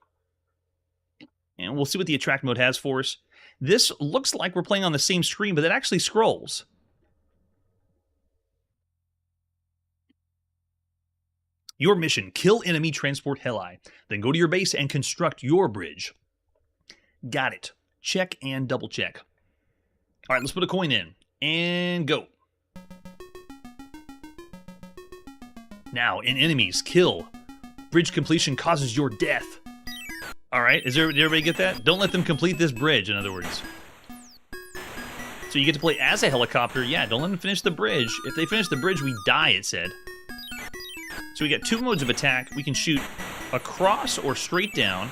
And we'll see what the attract mode has for us. This looks like we're playing on the same screen, but it actually scrolls. Your mission, kill enemy transport heli. Then go to your base and construct your bridge. Got it. Check and double check. All right, let's put a coin in. And go. Now, in enemies, kill. Bridge completion causes your death. All right, did everybody get that? Don't let them complete this bridge, in other words. So you get to play as a helicopter. Yeah, don't let them finish the bridge. If they finish the bridge, we die, it said. So we got 2 modes of attack. We can shoot across or straight down.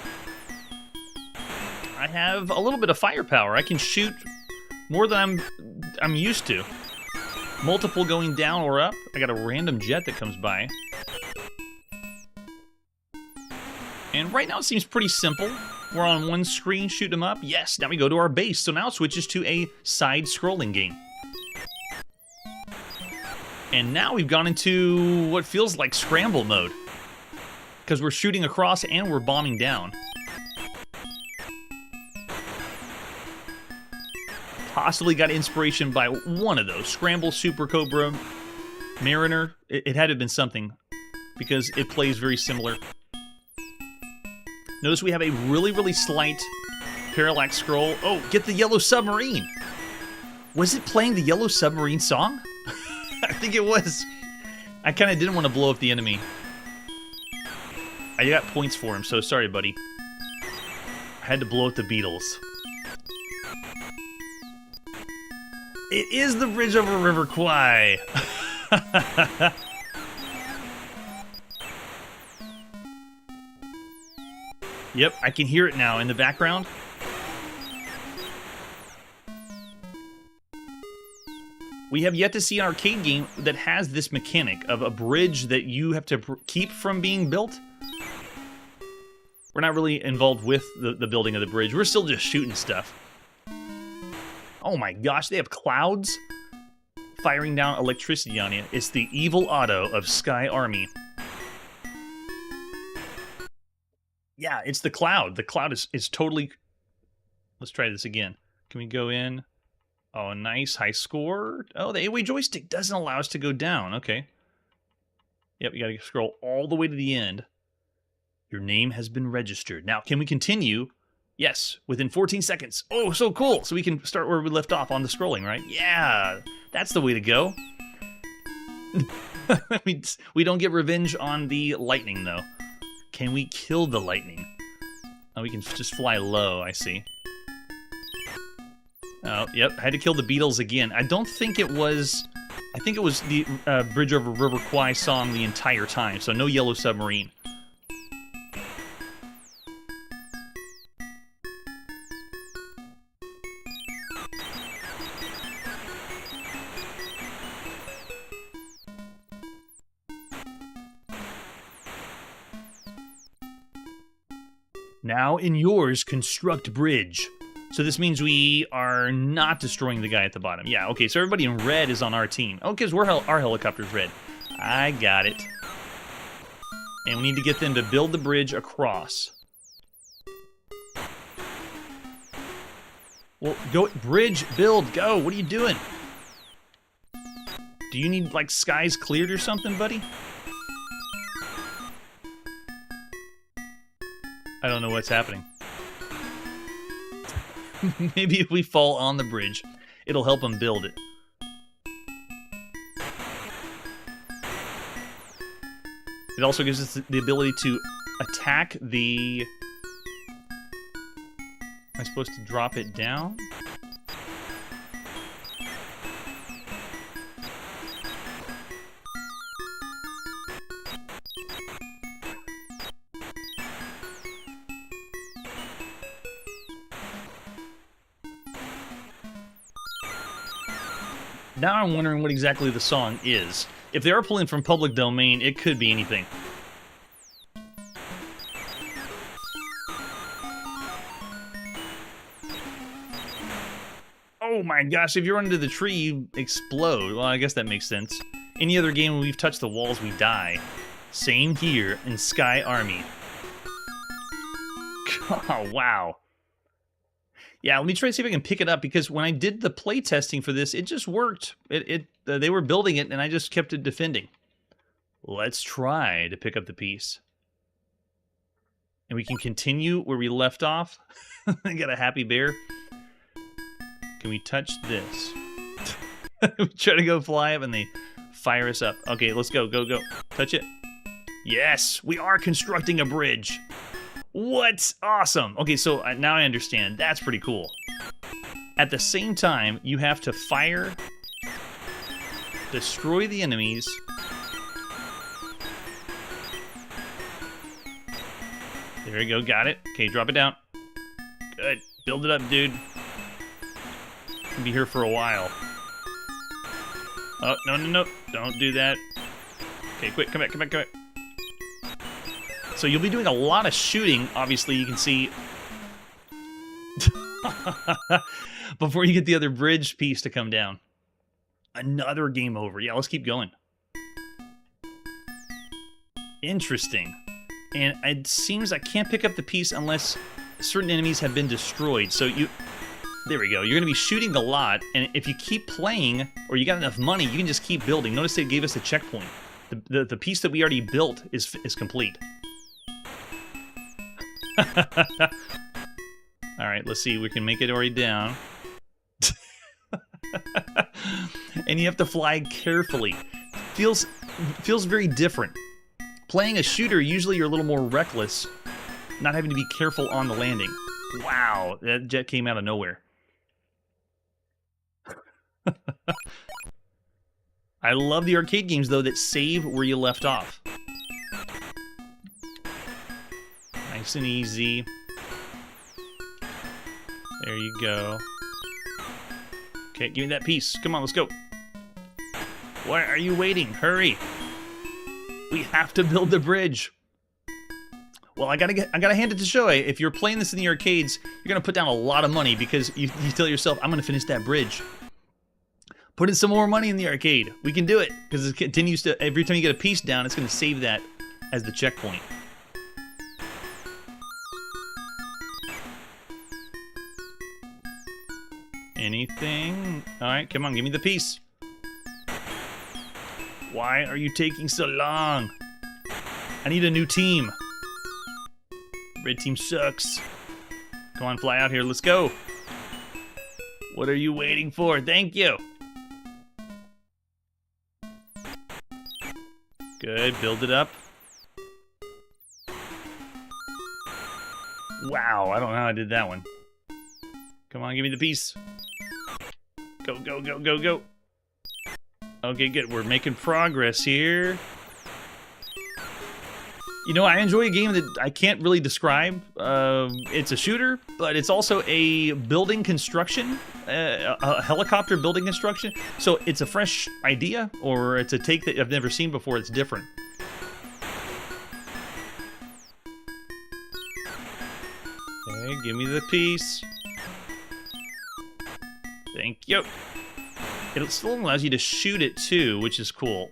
I have a little bit of firepower. I can shoot more than I'm used to. Multiple going down or up. I got a random jet that comes by. And right now it seems pretty simple. We're on one screen, shoot them up. Yes, now we go to our base. So now it switches to a side-scrolling game. And now we've gone into what feels like scramble mode. Because we're shooting across and we're bombing down. Possibly got inspiration by one of those. Scramble, Super Cobra, Mariner. It had to have been something. Because it plays very similar. Notice we have a really, really slight parallax scroll. Oh, get the Yellow Submarine. Was it playing the Yellow Submarine song? I think it was. I kind of didn't want to blow up the enemy. I got points for him, so sorry, buddy. I had to blow up the Beatles. It is the bridge over River Kwai. Yep, I can hear it now in the background. We have yet to see an arcade game that has this mechanic of a bridge that you have to keep from being built. We're not really involved with the building of the bridge. We're still just shooting stuff. Oh my gosh, they have clouds firing down electricity on it. It's the evil auto of Sky Army. Yeah, it's the cloud. The cloud is totally... Let's try this again. Can we go in? Oh, nice. High score. Oh, the A-Way joystick doesn't allow us to go down. Okay. Yep, you got to scroll all the way to the end. Your name has been registered. Now, can we continue? Yes, within 14 seconds. Oh, so cool. So we can start where we left off on the scrolling, right? Yeah, that's the way to go. We don't get revenge on the lightning, though. Can we kill the lightning? Oh, we can just fly low, I see. Oh, yep, I had to kill the Beatles again. I don't think it was... I think it was the Bridge Over River Kwai song the entire time, so no Yellow Submarine. Now in yours, construct bridge. So this means we are not destroying the guy at the bottom. Yeah, okay, so everybody in red is on our team. Oh, because our helicopter's red. I got it. And we need to get them to build the bridge across. Well, go, bridge, build, go. What are you doing? Do you need, like, skies cleared or something, buddy? I don't know what's happening. Maybe if we fall on the bridge, it'll help them build it. It also gives us the ability to attack the... Am I supposed to drop it down? Now I'm wondering what exactly the song is. If they are pulling from public domain, it could be anything. Oh my gosh, if you run into the tree, you explode. Well, I guess that makes sense. Any other game when we've touched the walls, we die. Same here in Sky Army. Oh, wow. Yeah, let me try to see if I can pick it up, because when I did the play testing for this, it just worked. They were building it, and I just kept it defending. Let's try to pick up the piece. And we can continue where we left off. I got a happy bear. Can we touch this? We try to go fly up, and they fire us up. Okay, let's go, go, go. touch it. Yes, we are constructing a bridge. What? Awesome. Okay, so now I understand. That's pretty cool. At the same time, you have to fire, destroy the enemies. There we go, got it. Okay, drop it down. Good. Build it up, dude. I'll be here for a while. Oh, no, no, no. Don't do that. Okay, quick, come back, come back, come back. So you'll be doing a lot of shooting, obviously, you can see. Before you get the other bridge piece to come down. Another game over. Yeah, let's keep going. Interesting. And it seems I can't pick up the piece unless certain enemies have been destroyed. So you... There we go. You're going to be shooting a lot, and if you keep playing, or you got enough money, you can just keep building. Notice it gave us a checkpoint. The piece that we already built is complete. Alright, let's see. We can make it already down. And you have to fly carefully. Feels very different. Playing a shooter, usually you're a little more reckless, not having to be careful on the landing. Wow, that jet came out of nowhere. I love the arcade games, though, that save where you left off. Nice and easy. There you go. Okay, give me that piece. Come on, let's go. Why are you waiting? Hurry. We have to build the bridge. Well, I gotta hand it to Shoei. If you're playing this in the arcades, you're gonna put down a lot of money because you tell yourself, I'm gonna finish that bridge. Put in some more money in the arcade. We can do it because it continues to, every time you get a piece down, it's gonna save that as the checkpoint. Anything? All right, come on, give me the piece. Why are you taking so long? I need a new team. Red team sucks. Come on, fly out here. Let's go. What are you waiting for? Thank you. Good. Build it up. Wow. I don't know how I did that one. Come on, give me the piece. Go, go, go, go, go. Okay, good. We're making progress here. You know, I enjoy a game that I can't really describe. It's a shooter, but it's also a building construction, a helicopter building construction. So it's a fresh idea, or it's a take that I've never seen before. It's different. Okay, give me the piece. Thank you. It still allows you to shoot it too, which is cool.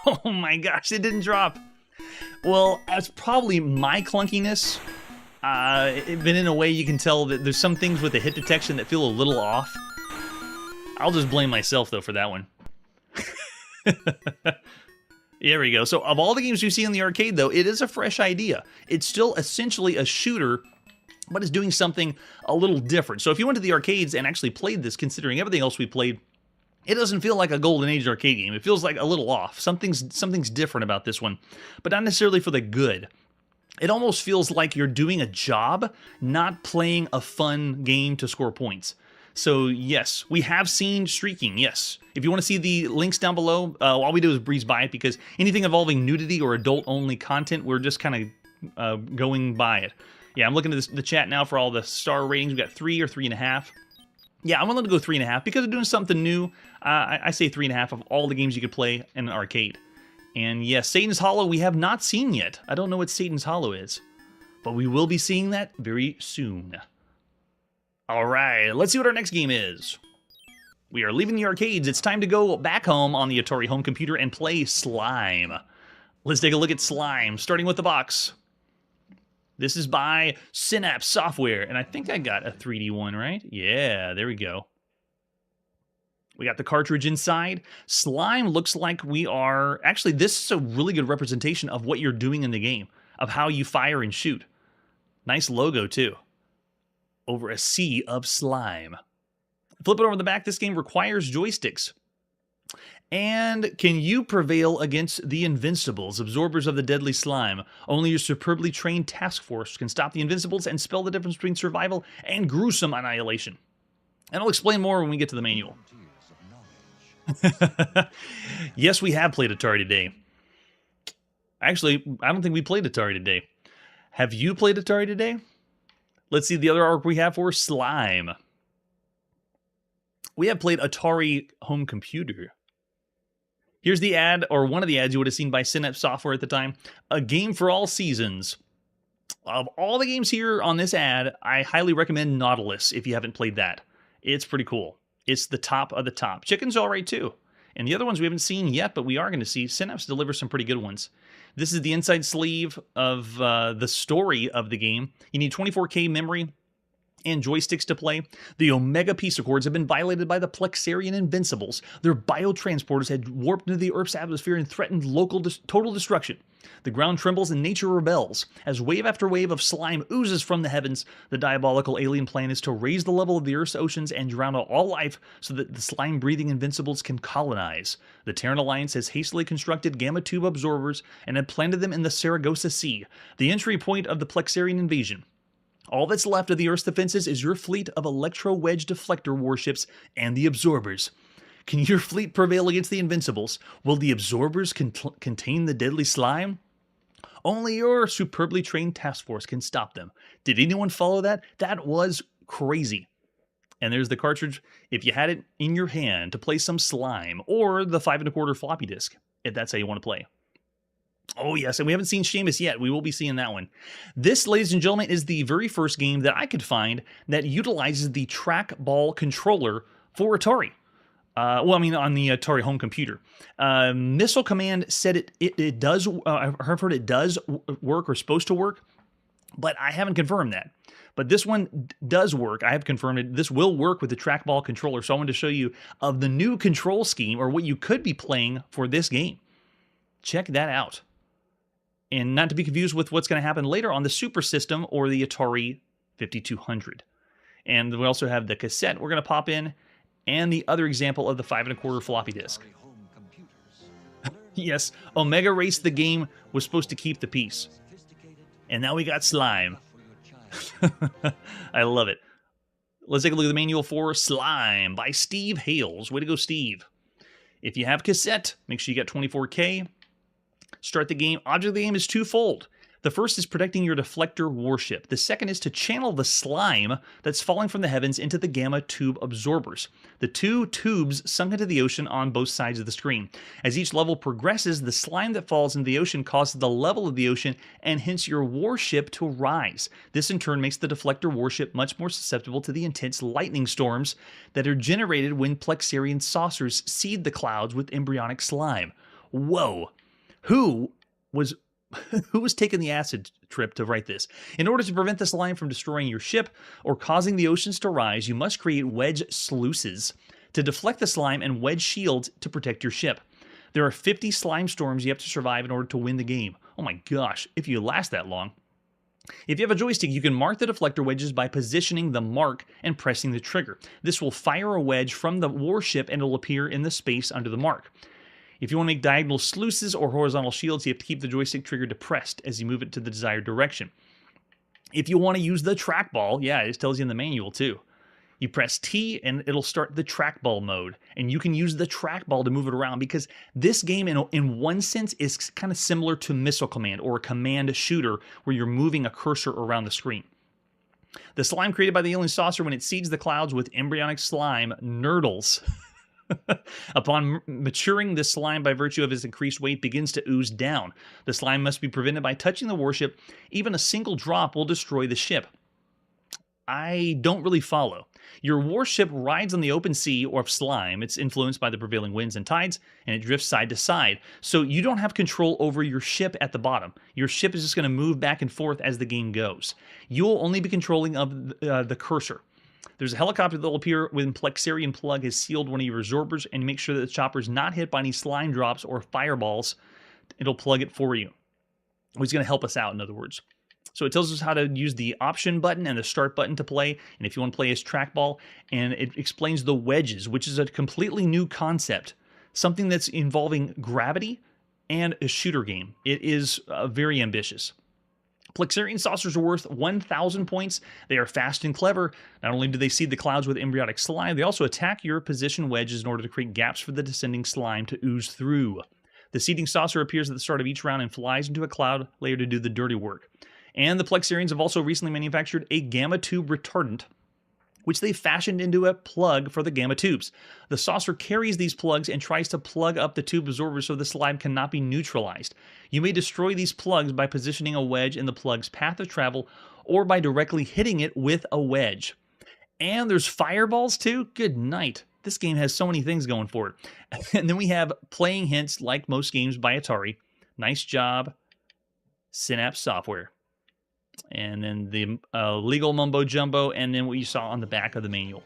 Oh my gosh, it didn't drop. Well, that's probably my clunkiness. But in a way you can tell that there's some things with the hit detection that feel a little off. I'll just blame myself, though, for that one. There we go. So, of all the games you see in the arcade, though, it is a fresh idea. It's still essentially a shooter, but it's doing something a little different. So if you went to the arcades and actually played this, considering everything else we played, it doesn't feel like a Golden Age arcade game. It feels like a little off. Something's different about this one, but not necessarily for the good. It almost feels like you're doing a job, not playing a fun game to score points. So yes, we have seen streaking, yes. If you want to see the links down below, all we do is breeze by it because anything involving nudity or adult-only content, we're just kind of going by it. Yeah, I'm looking at the chat now for all the star ratings. We got 3 or 3.5. Yeah, I'm willing to go 3.5 because of doing something new. I say 3.5 of all the games you could play in an arcade. And yes, Satan's Hollow we have not seen yet. I don't know what Satan's Hollow is, but we will be seeing that very soon. All right, let's see what our next game is. We are leaving the arcades. It's time to go back home on the Atari home computer and play Slime. Let's take a look at Slime, starting with the box. This is by Synapse Software, and I think I got a 3D one, right? Yeah, there we go. We got the cartridge inside. Slime looks like we are... Actually, this is a really good representation of what you're doing in the game, of how you fire and shoot. Nice logo, too. Over a sea of slime. Flip it over the back. This game requires joysticks. And can you prevail against the Invincibles, absorbers of the deadly slime? Only your superbly trained task force can stop the Invincibles and spell the difference between survival and gruesome annihilation. And I'll explain more when we get to the manual. Yes, we have played Atari today. Actually, I don't think we played Atari today. Have you played Atari today? Let's see the other arc we have for Slime. We have played Atari Home Computer. Here's the ad, or one of the ads you would have seen by Synapse Software at the time. A game for all seasons. Of all the games here on this ad, I highly recommend Nautilus if you haven't played that. It's pretty cool. It's the top of the top. Chicken's all right too. And the other ones we haven't seen yet, but we are going to see. Synapse delivers some pretty good ones. This is the inside sleeve of the story of the game. You need 24K memory and joysticks to play. The Omega Peace Accords have been violated by the Plexarian Invincibles. Their biotransporters had warped into the Earth's atmosphere and threatened total destruction. The ground trembles and nature rebels. As wave after wave of slime oozes from the heavens, the diabolical alien plan is to raise the level of the Earth's oceans and drown out all life so that the slime-breathing Invincibles can colonize. The Terran Alliance has hastily constructed gamma tube absorbers and had planted them in the Saragossa Sea, the entry point of the Plexarian invasion. All that's left of the Earth's defenses is your fleet of electro-wedge deflector warships and the absorbers. Can your fleet prevail against the Invincibles? Will the absorbers contain the deadly slime? Only your superbly trained task force can stop them. Did anyone follow that? That was crazy. And there's the cartridge if you had it in your hand to play some Slime, or the 5 1/4 floppy disk, if that's how you want to play. Oh yes, and we haven't seen Seamus yet. We will be seeing that one. This, ladies and gentlemen, is the very first game that I could find that utilizes the trackball controller for Atari. Well, I mean, on the Atari home computer. Missile Command said it does, I've heard it does work or supposed to work, but I haven't confirmed that. But this one does work. I have confirmed it. This will work with the trackball controller. So I wanted to show you of the new control scheme, or what you could be playing for this game. Check that out. And not to be confused with what's going to happen later on the Super System or the Atari 5200. And we also have the cassette we're going to pop in, and the other example of the 5 1/4 floppy disk. Yes, Omega Race, the game, was supposed to keep the peace. And now we got Slime. I love it. Let's take a look at the manual for Slime by Steve Hales. Way to go, Steve. If you have cassette, make sure you got 24K. Start the game. Object of the game is twofold. The first is protecting your deflector warship. The second is to channel the slime that's falling from the heavens into the gamma tube absorbers. The two tubes sunk into the ocean on both sides of the screen. As each level progresses, the slime that falls into the ocean causes the level of the ocean and hence your warship to rise. This in turn makes the deflector warship much more susceptible to the intense lightning storms that are generated when Plexarian saucers seed the clouds with embryonic slime. Whoa! Who was taking the acid trip to write this? In order to prevent the slime from destroying your ship or causing the oceans to rise, you must create wedge sluices to deflect the slime and wedge shields to protect your ship. There are 50 slime storms you have to survive in order to win the game. Oh my gosh, if you last that long. If you have a joystick, you can mark the deflector wedges by positioning the mark and pressing the trigger. This will fire a wedge from the warship and it will appear in the space under the mark. If you want to make diagonal sluices or horizontal shields, you have to keep the joystick trigger depressed as you move it to the desired direction. If you want to use the trackball, yeah, it tells you in the manual too. You press T and it'll start the trackball mode. And you can use the trackball to move it around because this game in one sense is kind of similar to Missile Command or a command shooter where you're moving a cursor around the screen. The slime created by the alien saucer when it seeds the clouds with embryonic slime nurdles. Upon maturing, the slime, by virtue of its increased weight, begins to ooze down. The slime must be prevented by touching the warship. Even a single drop will destroy the ship. I don't really follow. Your warship rides on the open sea or slime. It's influenced by the prevailing winds and tides, and it drifts side to side. So you don't have control over your ship at the bottom. Your ship is just going to move back and forth as the game goes. You'll only be controlling of the cursor. There's a helicopter that will appear when Plexarian Plug has sealed one of your absorbers, and make sure that the chopper is not hit by any slime drops or fireballs. It'll plug it for you. He's going to help us out, in other words. So it tells us how to use the option button and the start button to play, and if you want to play as trackball, and it explains the wedges, which is a completely new concept something that's involving gravity and a shooter game. It is very ambitious. Plexarian saucers are worth 1,000 points. They are fast and clever. Not only do they seed the clouds with embryonic slime, they also attack your position wedges in order to create gaps for the descending slime to ooze through. The seeding saucer appears at the start of each round and flies into a cloud layer to do the dirty work. And the Plexarians have also recently manufactured a gamma tube retardant, which they fashioned into a plug for the gamma tubes. The saucer carries these plugs and tries to plug up the tube absorbers so the slime cannot be neutralized. You may destroy these plugs by positioning a wedge in the plug's path of travel or by directly hitting it with a wedge. And there's fireballs too? Good night. This game has so many things going for it. And then we have playing hints like most games by Atari. Nice job, Synapse Software. And then the legal mumbo jumbo, and then what you saw on the back of the manual.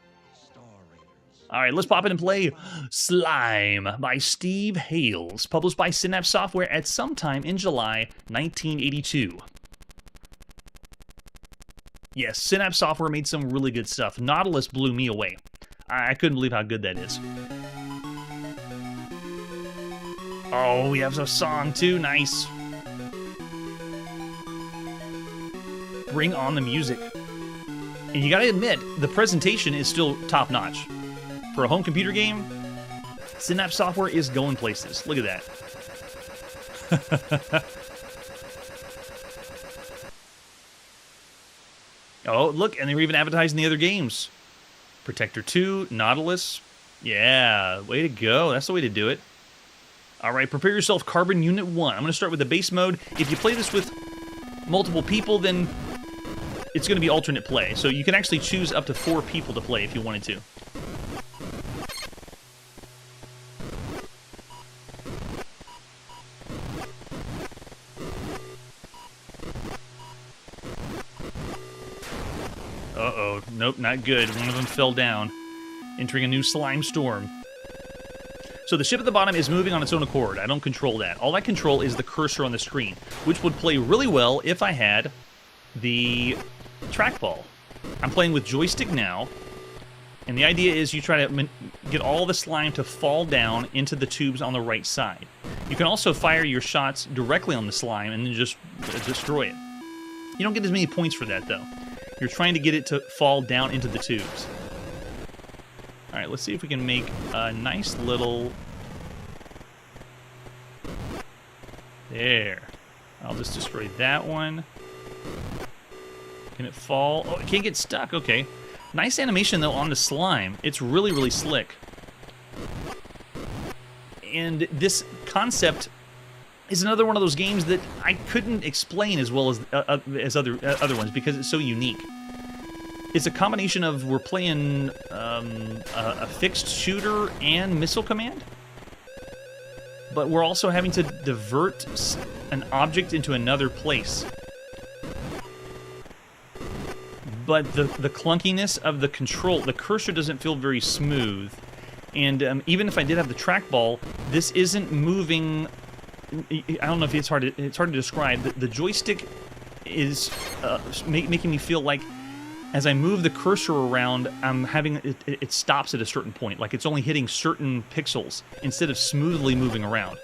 All right, let's pop in and play Slime by Steve Hales, published by Synapse Software at some time in July 1982. Yes, Synapse Software made some really good stuff. Nautilus blew me away. I couldn't believe how good that is. Oh, we have a song too. Nice. Bring on the music. And you gotta admit, the presentation is still top-notch. For a home computer game, Synapse Software is going places. Look at that. Oh, look, and they're even advertising the other games. Protector 2, Nautilus. Yeah, way to go. That's the way to do it. All right, prepare yourself, Carbon Unit 1. I'm going to start with the base mode. If you play this with multiple people, then it's going to be alternate play. So you can actually choose up to 4 people to play if you wanted to. Uh-oh. Nope, not good. One of them fell down, entering a new slime storm. So the ship at the bottom is moving on its own accord. I don't control that. All I control is the cursor on the screen, which would play really well if I had the trackball. I'm playing with joystick now, and the idea is you try to get all the slime to fall down into the tubes on the right side. You can also fire your shots directly on the slime and then just destroy it. You don't get as many points for that, though. You're trying to get it to fall down into the tubes. All right, let's see if we can make a nice little... There. I'll just destroy that one. Can it fall? Oh, it can't get stuck. Okay. Nice animation, though, on the slime. It's really, really slick. And this concept is another one of those games that I couldn't explain as well as other ones because it's so unique. It's a combination of we're playing a fixed shooter and missile command, but we're also having to divert an object into another place. But the clunkiness of the control, the cursor doesn't feel very smooth, and even if I did have the trackball, this isn't moving. I don't know if it's hard to describe. The joystick is making me feel like as I move the cursor around, I'm having it stops at a certain point, like it's only hitting certain pixels instead of smoothly moving around.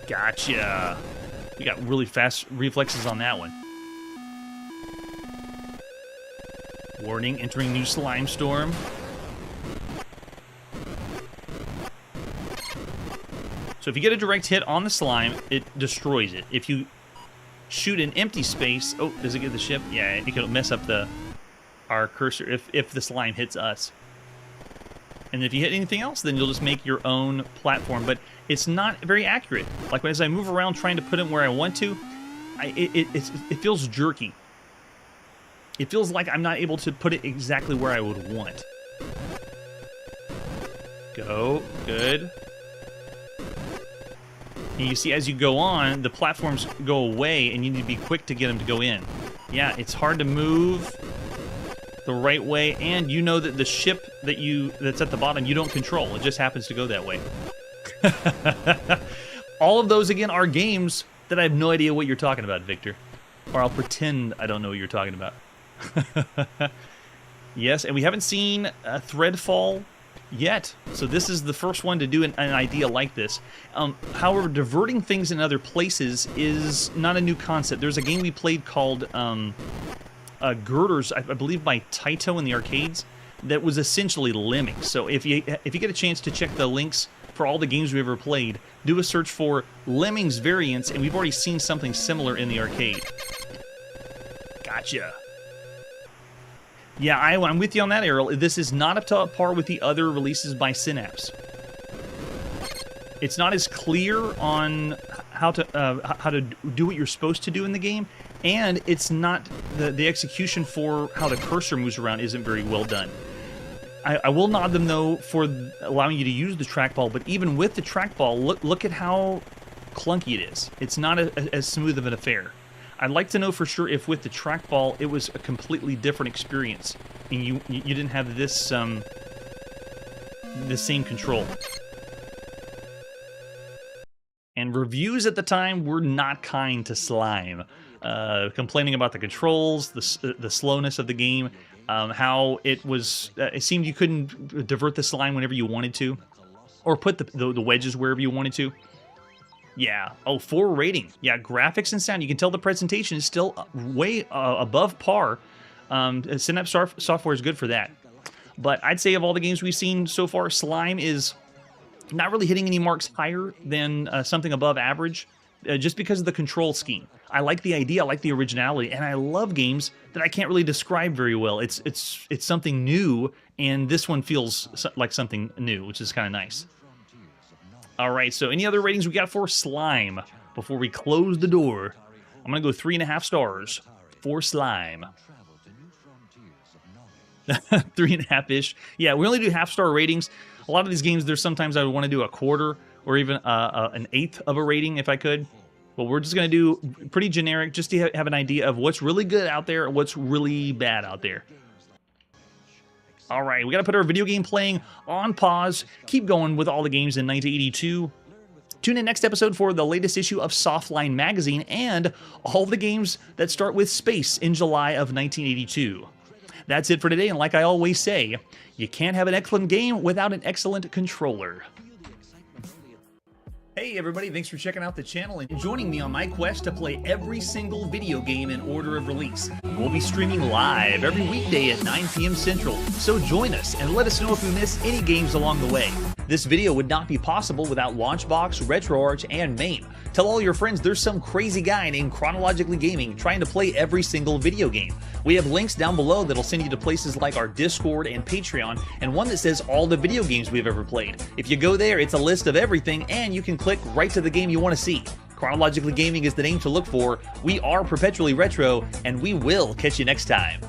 Gotcha. We got really fast reflexes on that one. Warning, entering new slime storm. So if you get a direct hit on the slime, it destroys it. If you shoot an empty space... Oh, does it get the ship? Yeah, it can mess up our cursor if the slime hits us. And if you hit anything else, then you'll just make your own platform. But it's not very accurate. Like as I move around trying to put it where I want to, it feels jerky. It feels like I'm not able to put it exactly where I would want. Go. Good. And you see, as you go on, the platforms go away, and you need to be quick to get them to go in. Yeah, it's hard to move the right way, and you know that the ship that's at the bottom, you don't control. It just happens to go that way. All of those, again, are games that I have no idea what you're talking about, Victor. Or I'll pretend I don't know what you're talking about. Yes, and we haven't seen Threadfall yet. So this is the first one to do an idea like this. However, diverting things in other places is not a new concept. There's a game we played called Girders, I believe by Taito in the arcades, that was essentially lemmings. So if you get a chance to check the links for all the games we've ever played, do a search for Lemmings variants, and we've already seen something similar in the arcade. Gotcha. Yeah, I'm with you on that, Errol. This is not up to par with the other releases by Synapse. It's not as clear on how to do what you're supposed to do in the game, and it's not the execution for how the cursor moves around isn't very well done. I will nod them, though, for allowing you to use the trackball, but even with the trackball, look at how clunky it is. It's not as smooth of an affair. I'd like to know for sure if with the trackball it was a completely different experience, and you didn't have this this same control. And reviews at the time were not kind to Slime, complaining about the controls, the slowness of the game. How it was, it seemed you couldn't divert the slime whenever you wanted to, or put the wedges wherever you wanted to. Yeah. Oh, 4 rating. Yeah, graphics and sound. You can tell the presentation is still way above par. Synapse software is good for that. But I'd say of all the games we've seen so far, Slime is not really hitting any marks higher than something above average, just because of the control scheme. I like the idea, I like the originality, and I love games that I can't really describe very well. It's something new, and this one feels like something new, which is kind of nice. All right, so any other ratings we got for Slime before we close the door? I'm gonna go 3.5 stars for Slime. 3.5-ish. Yeah, we only do half-star ratings. A lot of these games, there's sometimes I would want to do a quarter or even an eighth of a rating if I could. But we're just going to do pretty generic just to have an idea of what's really good out there and what's really bad out there. All right, we got to put our video game playing on pause. Keep going with all the games in 1982. Tune in next episode for the latest issue of Softline magazine and all the games that start with space in July of 1982. That's it for today, and like I always say, you can't have an excellent game without an excellent controller. Hey everybody, thanks for checking out the channel and joining me on my quest to play every single video game in order of release. We'll be streaming live every weekday at 9 p.m. Central, so join us and let us know if we miss any games along the way. This video would not be possible without Launchbox, RetroArch, and MAME. Tell all your friends there's some crazy guy named Chronologically Gaming trying to play every single video game. We have links down below that'll send you to places like our Discord and Patreon, and one that says all the video games we've ever played. If you go there, it's a list of everything, and you can click right to the game you want to see. Chronologically Gaming is the name to look for. We are perpetually retro, and we will catch you next time.